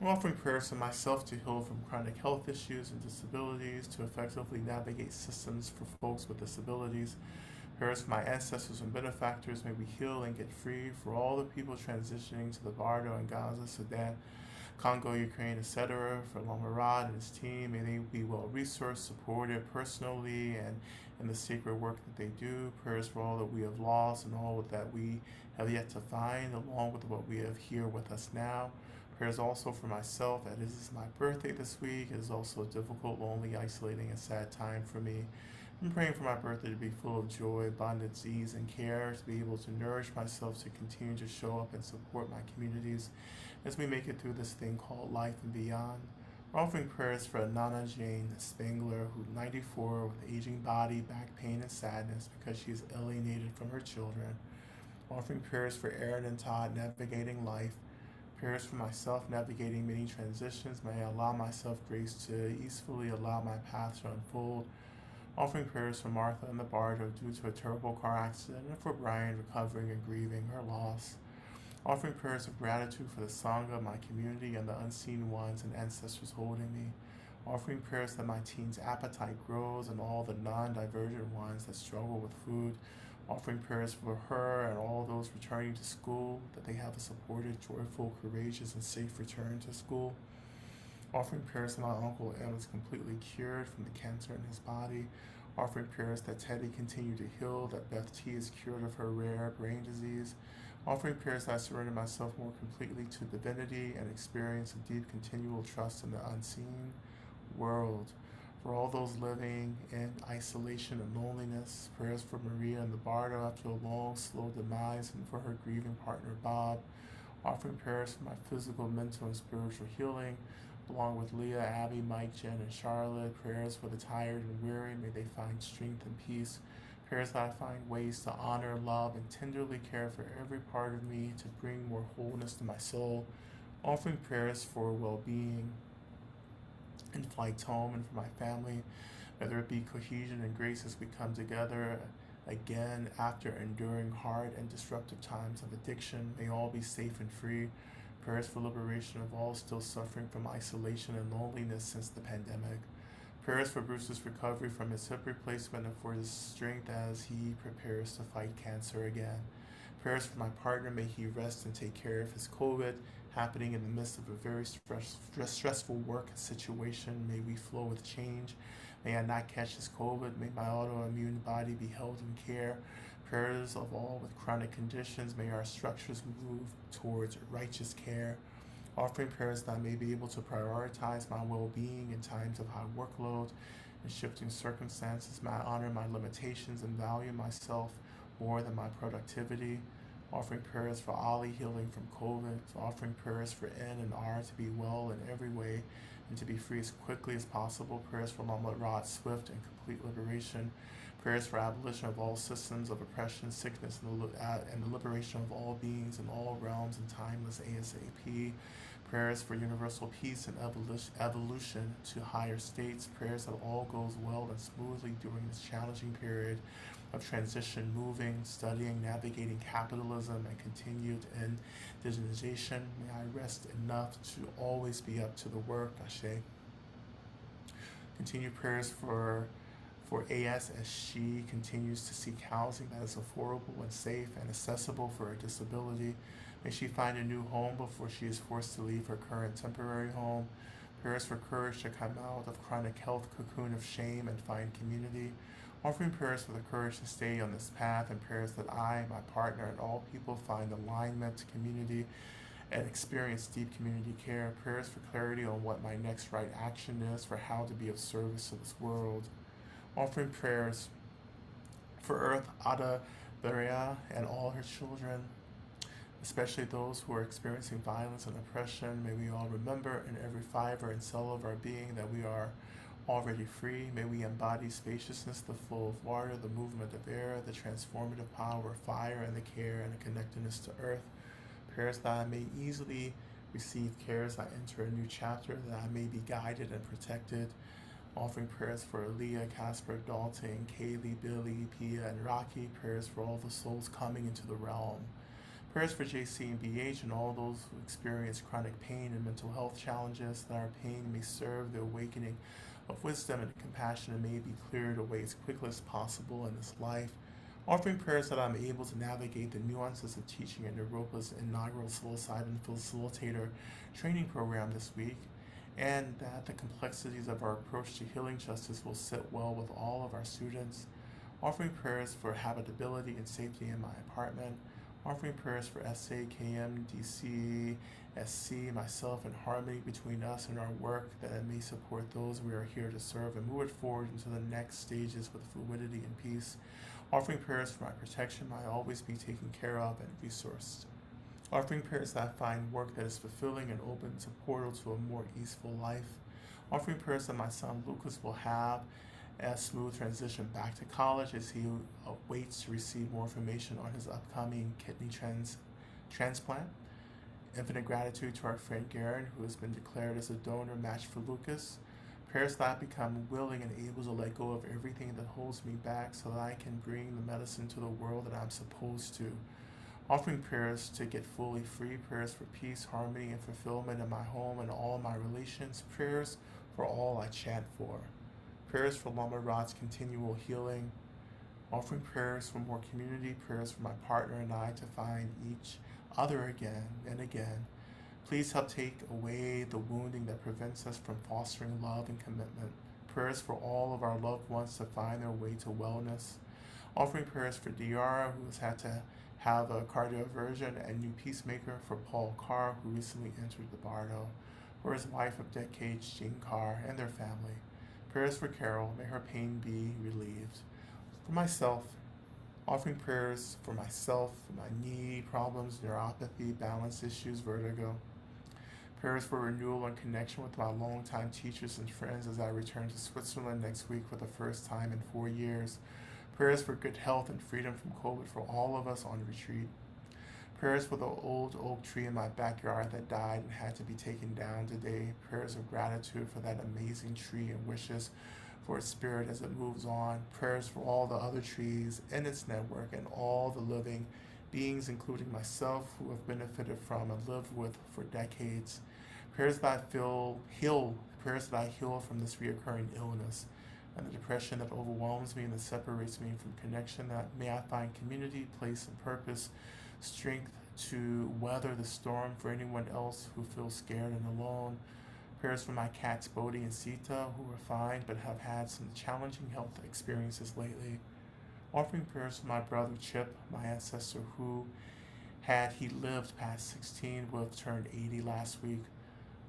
I'm offering prayers for myself to heal from chronic health issues and disabilities, to effectively navigate systems for folks with disabilities. Prayers for my ancestors and benefactors, may we heal and get free. For all the people transitioning to the Bardo and Gaza, Sudan, Congo, Ukraine, etc. For Lama Rod and his team, may they be well resourced, supported personally, and in the sacred work that they do. Prayers for all that we have lost and all that we have yet to find, along with what we have here with us now. Prayers also for myself, as it is my birthday this week. It is also a difficult, lonely, isolating, and sad time for me. I'm praying for my birthday to be full of joy, abundance, ease, and care, to be able to nourish myself, to continue to show up and support my communities as we make it through this thing called life and beyond. We're offering prayers for Nana Jane Spangler, who's 94, with aging body, back pain, and sadness because she is alienated from her children. We're offering prayers for Aaron and Todd navigating life. Prayers for myself navigating many transitions. May I allow myself grace to easily allow my path to unfold. Offering prayers for Martha and the Bardo due to a terrible car accident, and for Brian recovering and grieving her loss. Offering prayers of gratitude for the Sangha, my community, and the unseen ones and ancestors holding me. Offering prayers that my teen's appetite grows and all the non-divergent ones that struggle with food. Offering prayers for her and all those returning to school, that they have a supported, joyful, courageous, and safe return to school. Offering prayers that my Uncle M is completely cured from the cancer in his body. Offering prayers that Teddy continue to heal, that Beth T is cured of her rare brain disease. Offering prayers that I surrender myself more completely to divinity and experience a deep continual trust in the unseen world. For all those living in isolation and loneliness, prayers for Maria and the Bardo after a long, slow demise, and for her grieving partner Bob. Offering prayers for my physical, mental, and spiritual healing, along with Leah, Abby, Mike, Jen, and Charlotte. Prayers for the tired and weary, may they find strength and peace. Prayers that I find ways to honor, love, and tenderly care for every part of me to bring more wholeness to my soul. Offering prayers for well-being in flight home and for my family, whether it be cohesion and grace as we come together again after enduring hard and disruptive times of addiction. May all be safe and free. Prayers for liberation of all still suffering from isolation and loneliness since the pandemic. Prayers for Bruce's recovery from his hip replacement and for his strength as he prepares to fight cancer again. Prayers for my partner, may he rest and take care of his COVID, happening in the midst of a very stressful work situation. May we flow with change. May I not catch this COVID. May my autoimmune body be held in care. Prayers of all with chronic conditions. May our structures move towards righteous care. Offering prayers that I may be able to prioritize my well-being in times of high workload and shifting circumstances. May I honor my limitations and value myself more than my productivity. Offering prayers for Ollie healing from COVID. Offering prayers for N and R to be well in every way and to be free as quickly as possible. Prayers for Lama Rod swift and complete liberation. Prayers for abolition of all systems of oppression, sickness, and the liberation of all beings in all realms and timeless ASAP. Prayers for universal peace and evolution to higher states. Prayers that all goes well and smoothly during this challenging period of transition, moving, studying, navigating capitalism, and continued indigenization. May I rest enough to always be up to the work. Ashe. Continued prayers for AS as she continues to seek housing that is affordable and safe and accessible for her disability. May she find a new home before she is forced to leave her current temporary home. Prayers for courage to come out of chronic health cocoon of shame and find community. Offering prayers for the courage to stay on this path, and prayers that I, my partner, and all people find alignment, community, and experience deep community care. Prayers for clarity on what my next right action is, for how to be of service to this world. Offering prayers for Earth, Ada, Berea, and all her children, especially those who are experiencing violence and oppression. May we all remember in every fiber and cell of our being that we are already free. May we embody spaciousness, the flow of water, the movement of air, the transformative power of fire, and the care and the connectedness to Earth. Prayers that I may easily receive care as I enter a new chapter, that I may be guided and protected. Offering prayers for Aaliyah, Casper, Dalton, Kaylee, Billy, Pia, and Rocky. Prayers for all the souls coming into the realm. Prayers for JC and BH and all those who experience chronic pain and mental health challenges, that our pain may serve the awakening of wisdom and compassion and may be cleared away as quickly as possible in this life. Offering prayers that I'm able to navigate the nuances of teaching at Europa's inaugural psilocybin facilitator training program this week, and that the complexities of our approach to healing justice will sit well with all of our students. Offering prayers for habitability and safety in my apartment. Offering prayers for SA, KM, DC, SC, myself, and harmony between us and our work, that it may support those we are here to serve and move it forward into the next stages with fluidity and peace. Offering prayers for my protection, may I always be taken care of and resourced. Offering prayers that I find work that is fulfilling and opens a portal to a more easeful life. Offering prayers that my son Lucas will have a smooth transition back to college as he waits to receive more information on his upcoming kidney transplant. Infinite gratitude to our friend Garen, who has been declared as a donor match for Lucas. Prayers that I become willing and able to let go of everything that holds me back so that I can bring the medicine to the world that I'm supposed to. Offering prayers to get fully free, prayers for peace, harmony, and fulfillment in my home and all my relations, prayers for all I chant for. Prayers for Lama Rod's continual healing, offering prayers for more community, prayers for my partner and I to find each other again and again. Please help take away the wounding that prevents us from fostering love and commitment. Prayers for all of our loved ones to find their way to wellness. Offering prayers for DR, who has had to have a cardioversion, and new peacemaker for Paul Carr, who recently entered the bardo. For his wife of decades, Jean Carr, and their family. Prayers for Carol, may her pain be relieved. For myself, offering prayers for myself, for my knee problems, neuropathy, balance issues, vertigo. Prayers for renewal and connection with my longtime teachers and friends as I return to Switzerland next week for the first time in 4 years. Prayers for good health and freedom from COVID for all of us on retreat. Prayers for the old oak tree in my backyard that died and had to be taken down today. Prayers of gratitude for that amazing tree and wishes for its spirit as it moves on. Prayers for all the other trees in its network and all the living beings, including myself, who have benefited from and lived with for decades. Prayers that I feel heal, prayers that I heal from this reoccurring illness and the depression that overwhelms me and that separates me from connection, that may I find community, place, and purpose, strength to weather the storm for anyone else who feels scared and alone. Prayers for my cats Bodhi and Sita, who are fine but have had some challenging health experiences lately. Offering prayers for my brother Chip, my ancestor who, had he lived past 16, would have turned 80 last week.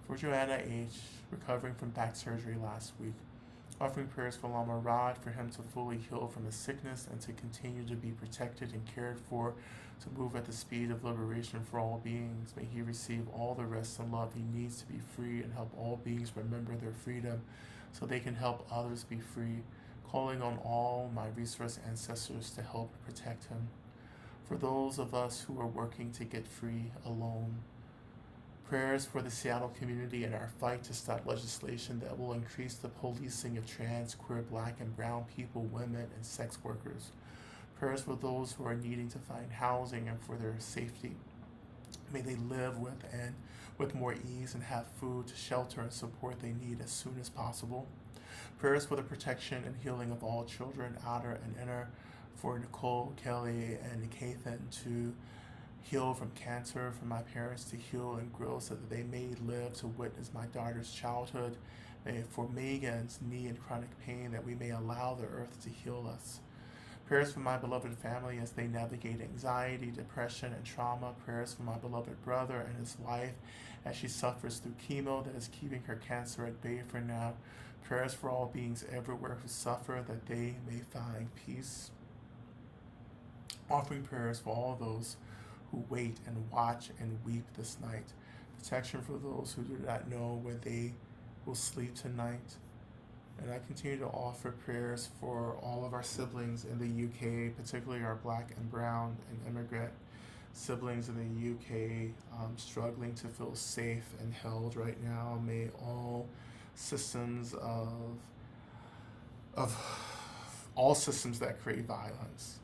For Joanna H., recovering from back surgery last week. Offering prayers for Lama Rod, for him to fully heal from his sickness and to continue to be protected and cared for, to move at the speed of liberation for all beings. May he receive all the rest and love he needs to be free and help all beings remember their freedom so they can help others be free, calling on all my resource ancestors to help protect him. For those of us who are working to get free alone, prayers for the Seattle community and our fight to stop legislation that will increase the policing of trans, queer, black, and brown people, women, and sex workers. Prayers for those who are needing to find housing and for their safety. May they live with more ease and have food, shelter, and support they need as soon as possible. Prayers for the protection and healing of all children, outer and inner, for Nicole, Kelly, and Kathan to heal from cancer, for my parents to heal and grow so that they may live to witness my daughter's childhood. For Megan's knee and chronic pain, that we may allow the earth to heal us. Prayers for my beloved family as they navigate anxiety, depression, and trauma. Prayers for my beloved brother and his wife as she suffers through chemo that is keeping her cancer at bay for now. Prayers for all beings everywhere who suffer, that they may find peace. Offering prayers for all those who wait and watch and weep this night. Protection for those who do not know where they will sleep tonight. And I continue to offer prayers for all of our siblings in the UK, particularly our black and brown and immigrant siblings in the UK, struggling to feel safe and held right now. May all systems of all systems that create violence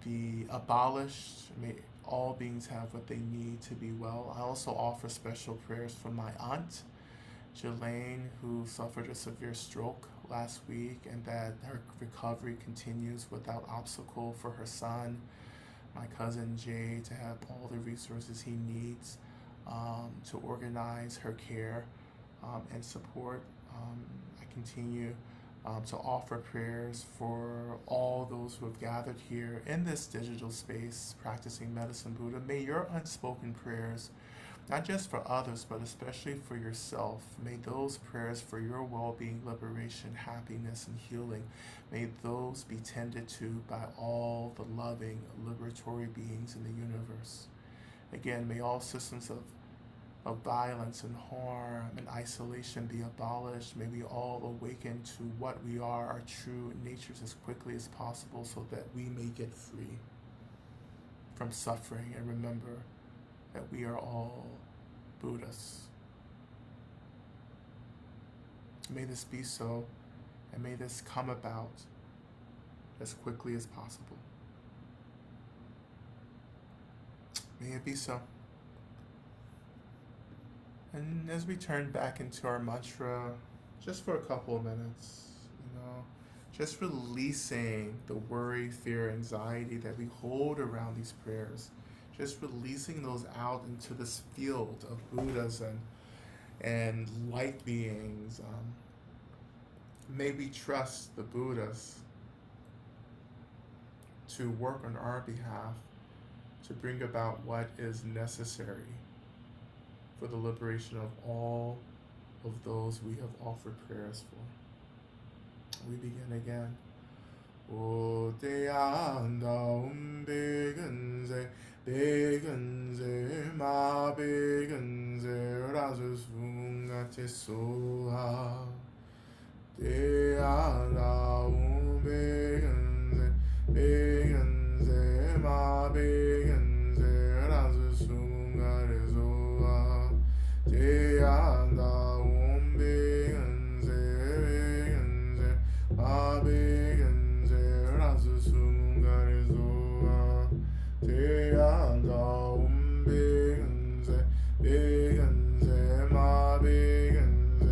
be abolished. May all beings have what they need to be well. I also offer special prayers for my aunt, Jelaine, who suffered a severe stroke last week, and that her recovery continues without obstacle. For her son, my cousin Jay, to have all the resources he needs to organize her care and support. I continue to offer prayers for all those who have gathered here in this digital space practicing Medicine Buddha. May your unspoken prayers, not just for others, but especially for yourself, may those prayers for your well-being, liberation, happiness, and healing, may those be tended to by all the loving, liberatory beings in the universe. Again, may all systems of violence and harm and isolation be abolished. May we all awaken to what we are, our true natures, as quickly as possible so that we may get free from suffering and remember that we are all Buddhas. May this be so, and may this come about as quickly as possible. May it be so. And as we turn back into our mantra, just for a couple of minutes, just releasing the worry, fear, anxiety that we hold around these prayers, just releasing those out into this field of Buddhas and light beings. May we trust the Buddhas to work on our behalf to bring about what is necessary for the liberation of all of those we have offered prayers for. We begin again. O Deanda begenze, begenze, ma begenze, razusunga soha. Deanda begenze, begenze, ma begenze, razusunga soha. Deanda begenze, begenze, ma begenze, razusunga soha. Deanda begenze, begenze, ma begenze,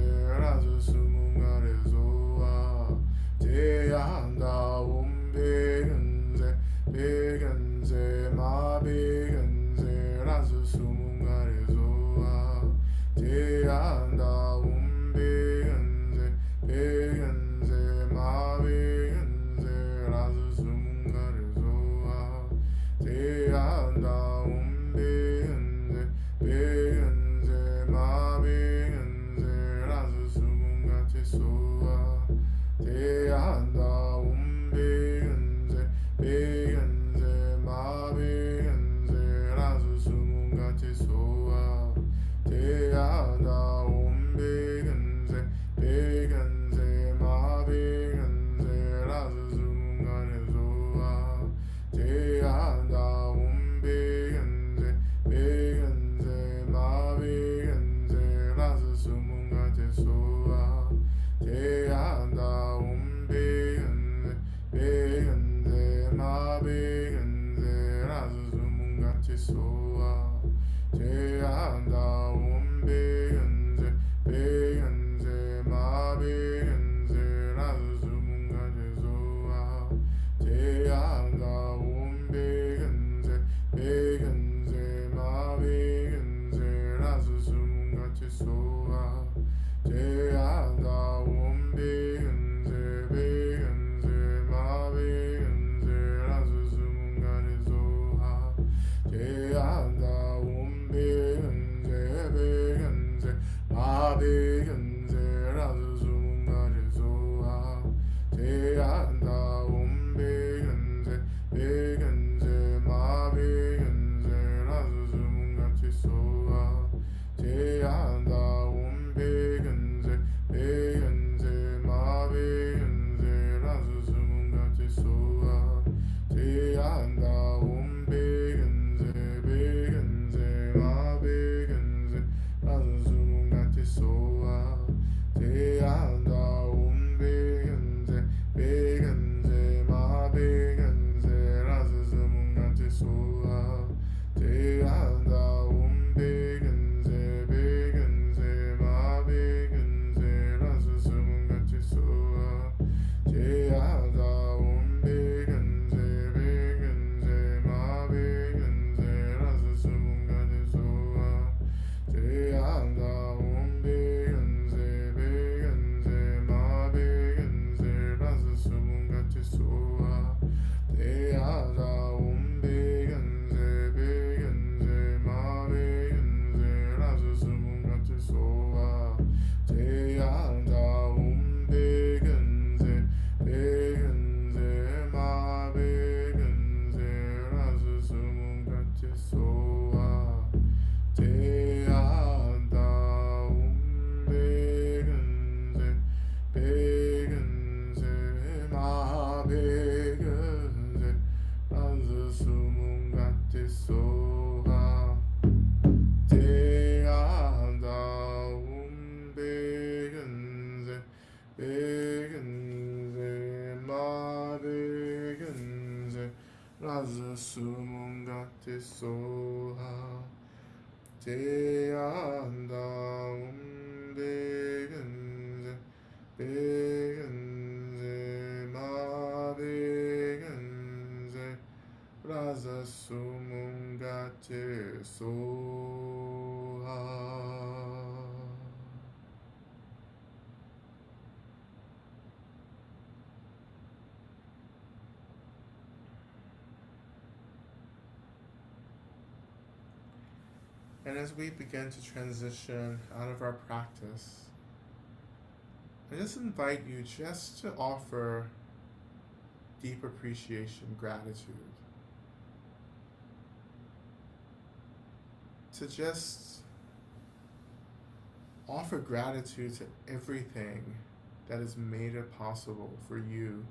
Raza sumungate soha te anda begenze begenze ma begenze Raza sumungate soha. And as we begin to transition out of our practice, I just invite you just to offer deep appreciation, gratitude, to just offer gratitude to everything that has made it possible for you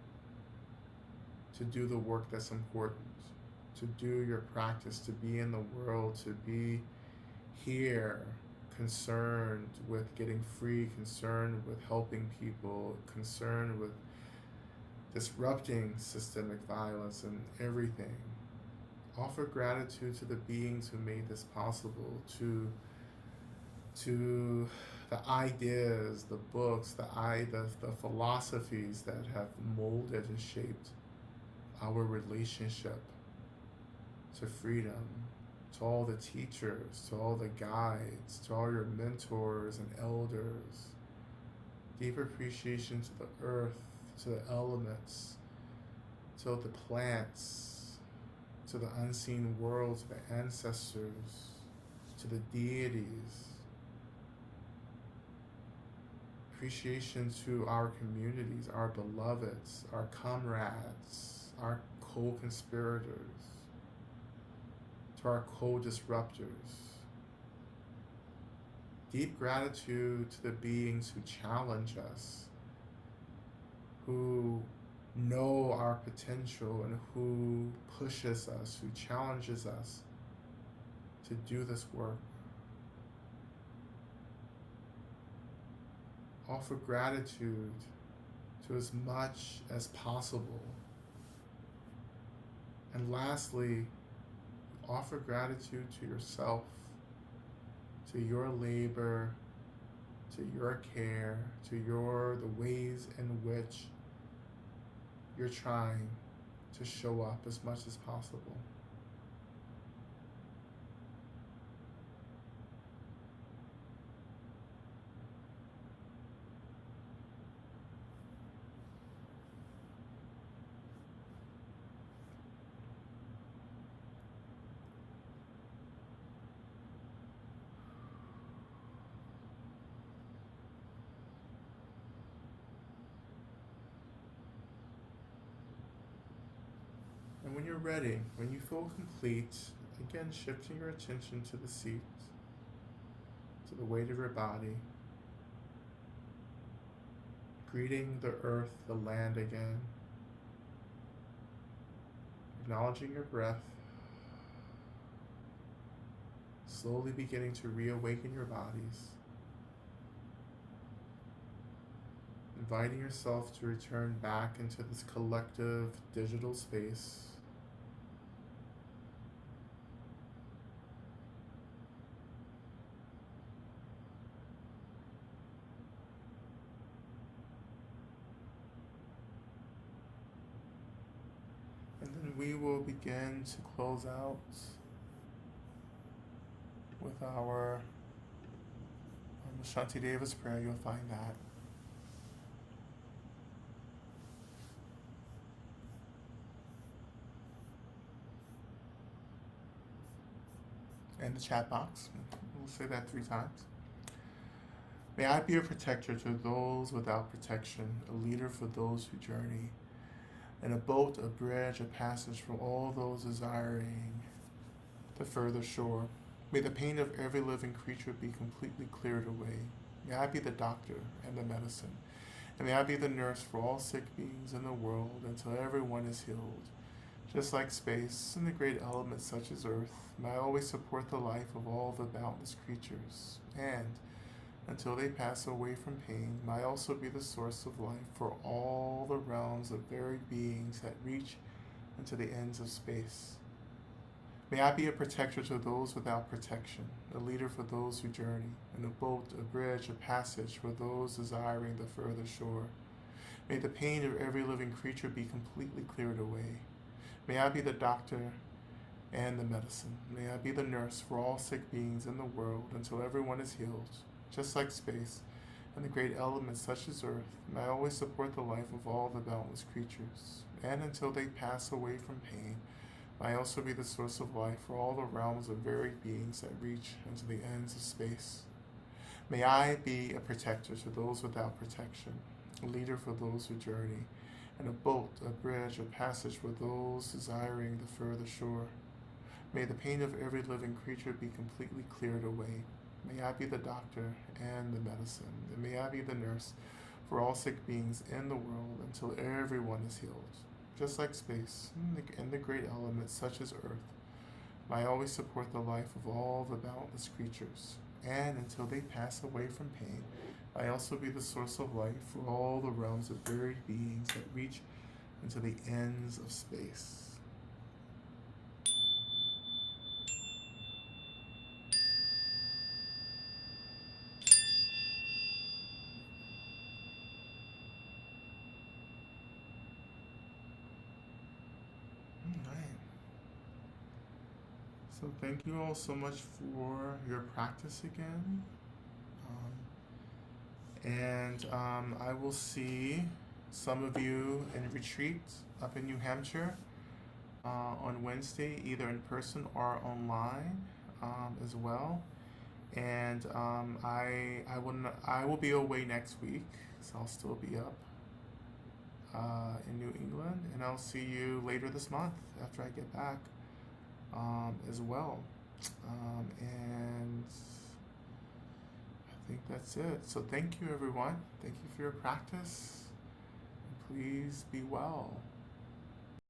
to do the work that's important, to do your practice, to be in the world, to be here, concerned with getting free, concerned with helping people, concerned with disrupting systemic violence and everything. Offer gratitude to the beings who made this possible, to the ideas, the books, the philosophies that have molded and shaped our relationship to freedom, to all the teachers, to all the guides, to all your mentors and elders. Deep appreciation to the earth, to the elements, to the plants, to the unseen world, to the ancestors, to the deities. Appreciation to our communities, our beloveds, our comrades, our co-conspirators, to our co-disruptors. Deep gratitude to the beings who challenge us, who know our potential and who pushes us, who challenges us to do this work. Offer gratitude to as much as possible. And lastly, offer gratitude to yourself, to your labor, to your care, to the ways in which you're trying to show up as much as possible. And when you're ready, when you feel complete, again shifting your attention to the seat, to the weight of your body, greeting the earth, the land again, acknowledging your breath, slowly beginning to reawaken your bodies, inviting yourself to return back into this collective digital space. And then we will begin to close out with our Shanti Deva's prayer. You'll find that in the chat box. We'll say that 3 times. May I be a protector to those without protection, a leader for those who journey, and a boat, a bridge, a passage for all those desiring the further shore. May the pain of every living creature be completely cleared away. May I be the doctor and the medicine, and may I be the nurse for all sick beings in the world until everyone is healed. Just like space and the great elements such as earth, may I always support the life of all the boundless creatures, and until they pass away from pain, may I also be the source of life for all the realms of varied beings that reach and to the ends of space. May I be a protector to those without protection, a leader for those who journey, and a boat, a bridge, a passage for those desiring the further shore. May the pain of every living creature be completely cleared away. May I be the doctor and the medicine. May I be the nurse for all sick beings in the world until everyone is healed, just like space and the great elements such as earth. May I always support the life of all the boundless creatures, and until they pass away from pain, may I also be the source of life for all the realms of varied beings that reach into the ends of space. May I be a protector to those without protection, a leader for those who journey, and a boat, a bridge, a passage for those desiring the further shore. May the pain of every living creature be completely cleared away. May I be the doctor and the medicine, and may I be the nurse for all sick beings in the world until everyone is healed, just like space and the great elements such as earth. May I always support the life of all the boundless creatures, and until they pass away from pain, I also be the source of life for all the realms of varied beings that reach into the ends of space. Alright. So thank you all so much for your practice again. I will see some of you in retreat up in New Hampshire on Wednesday, either in person or online as well. And I will be away next week, so I'll still be up in New England, and I'll see you later this month after I get back as well. And I think that's it. So thank you, everyone. Thank you for your practice. And please be well.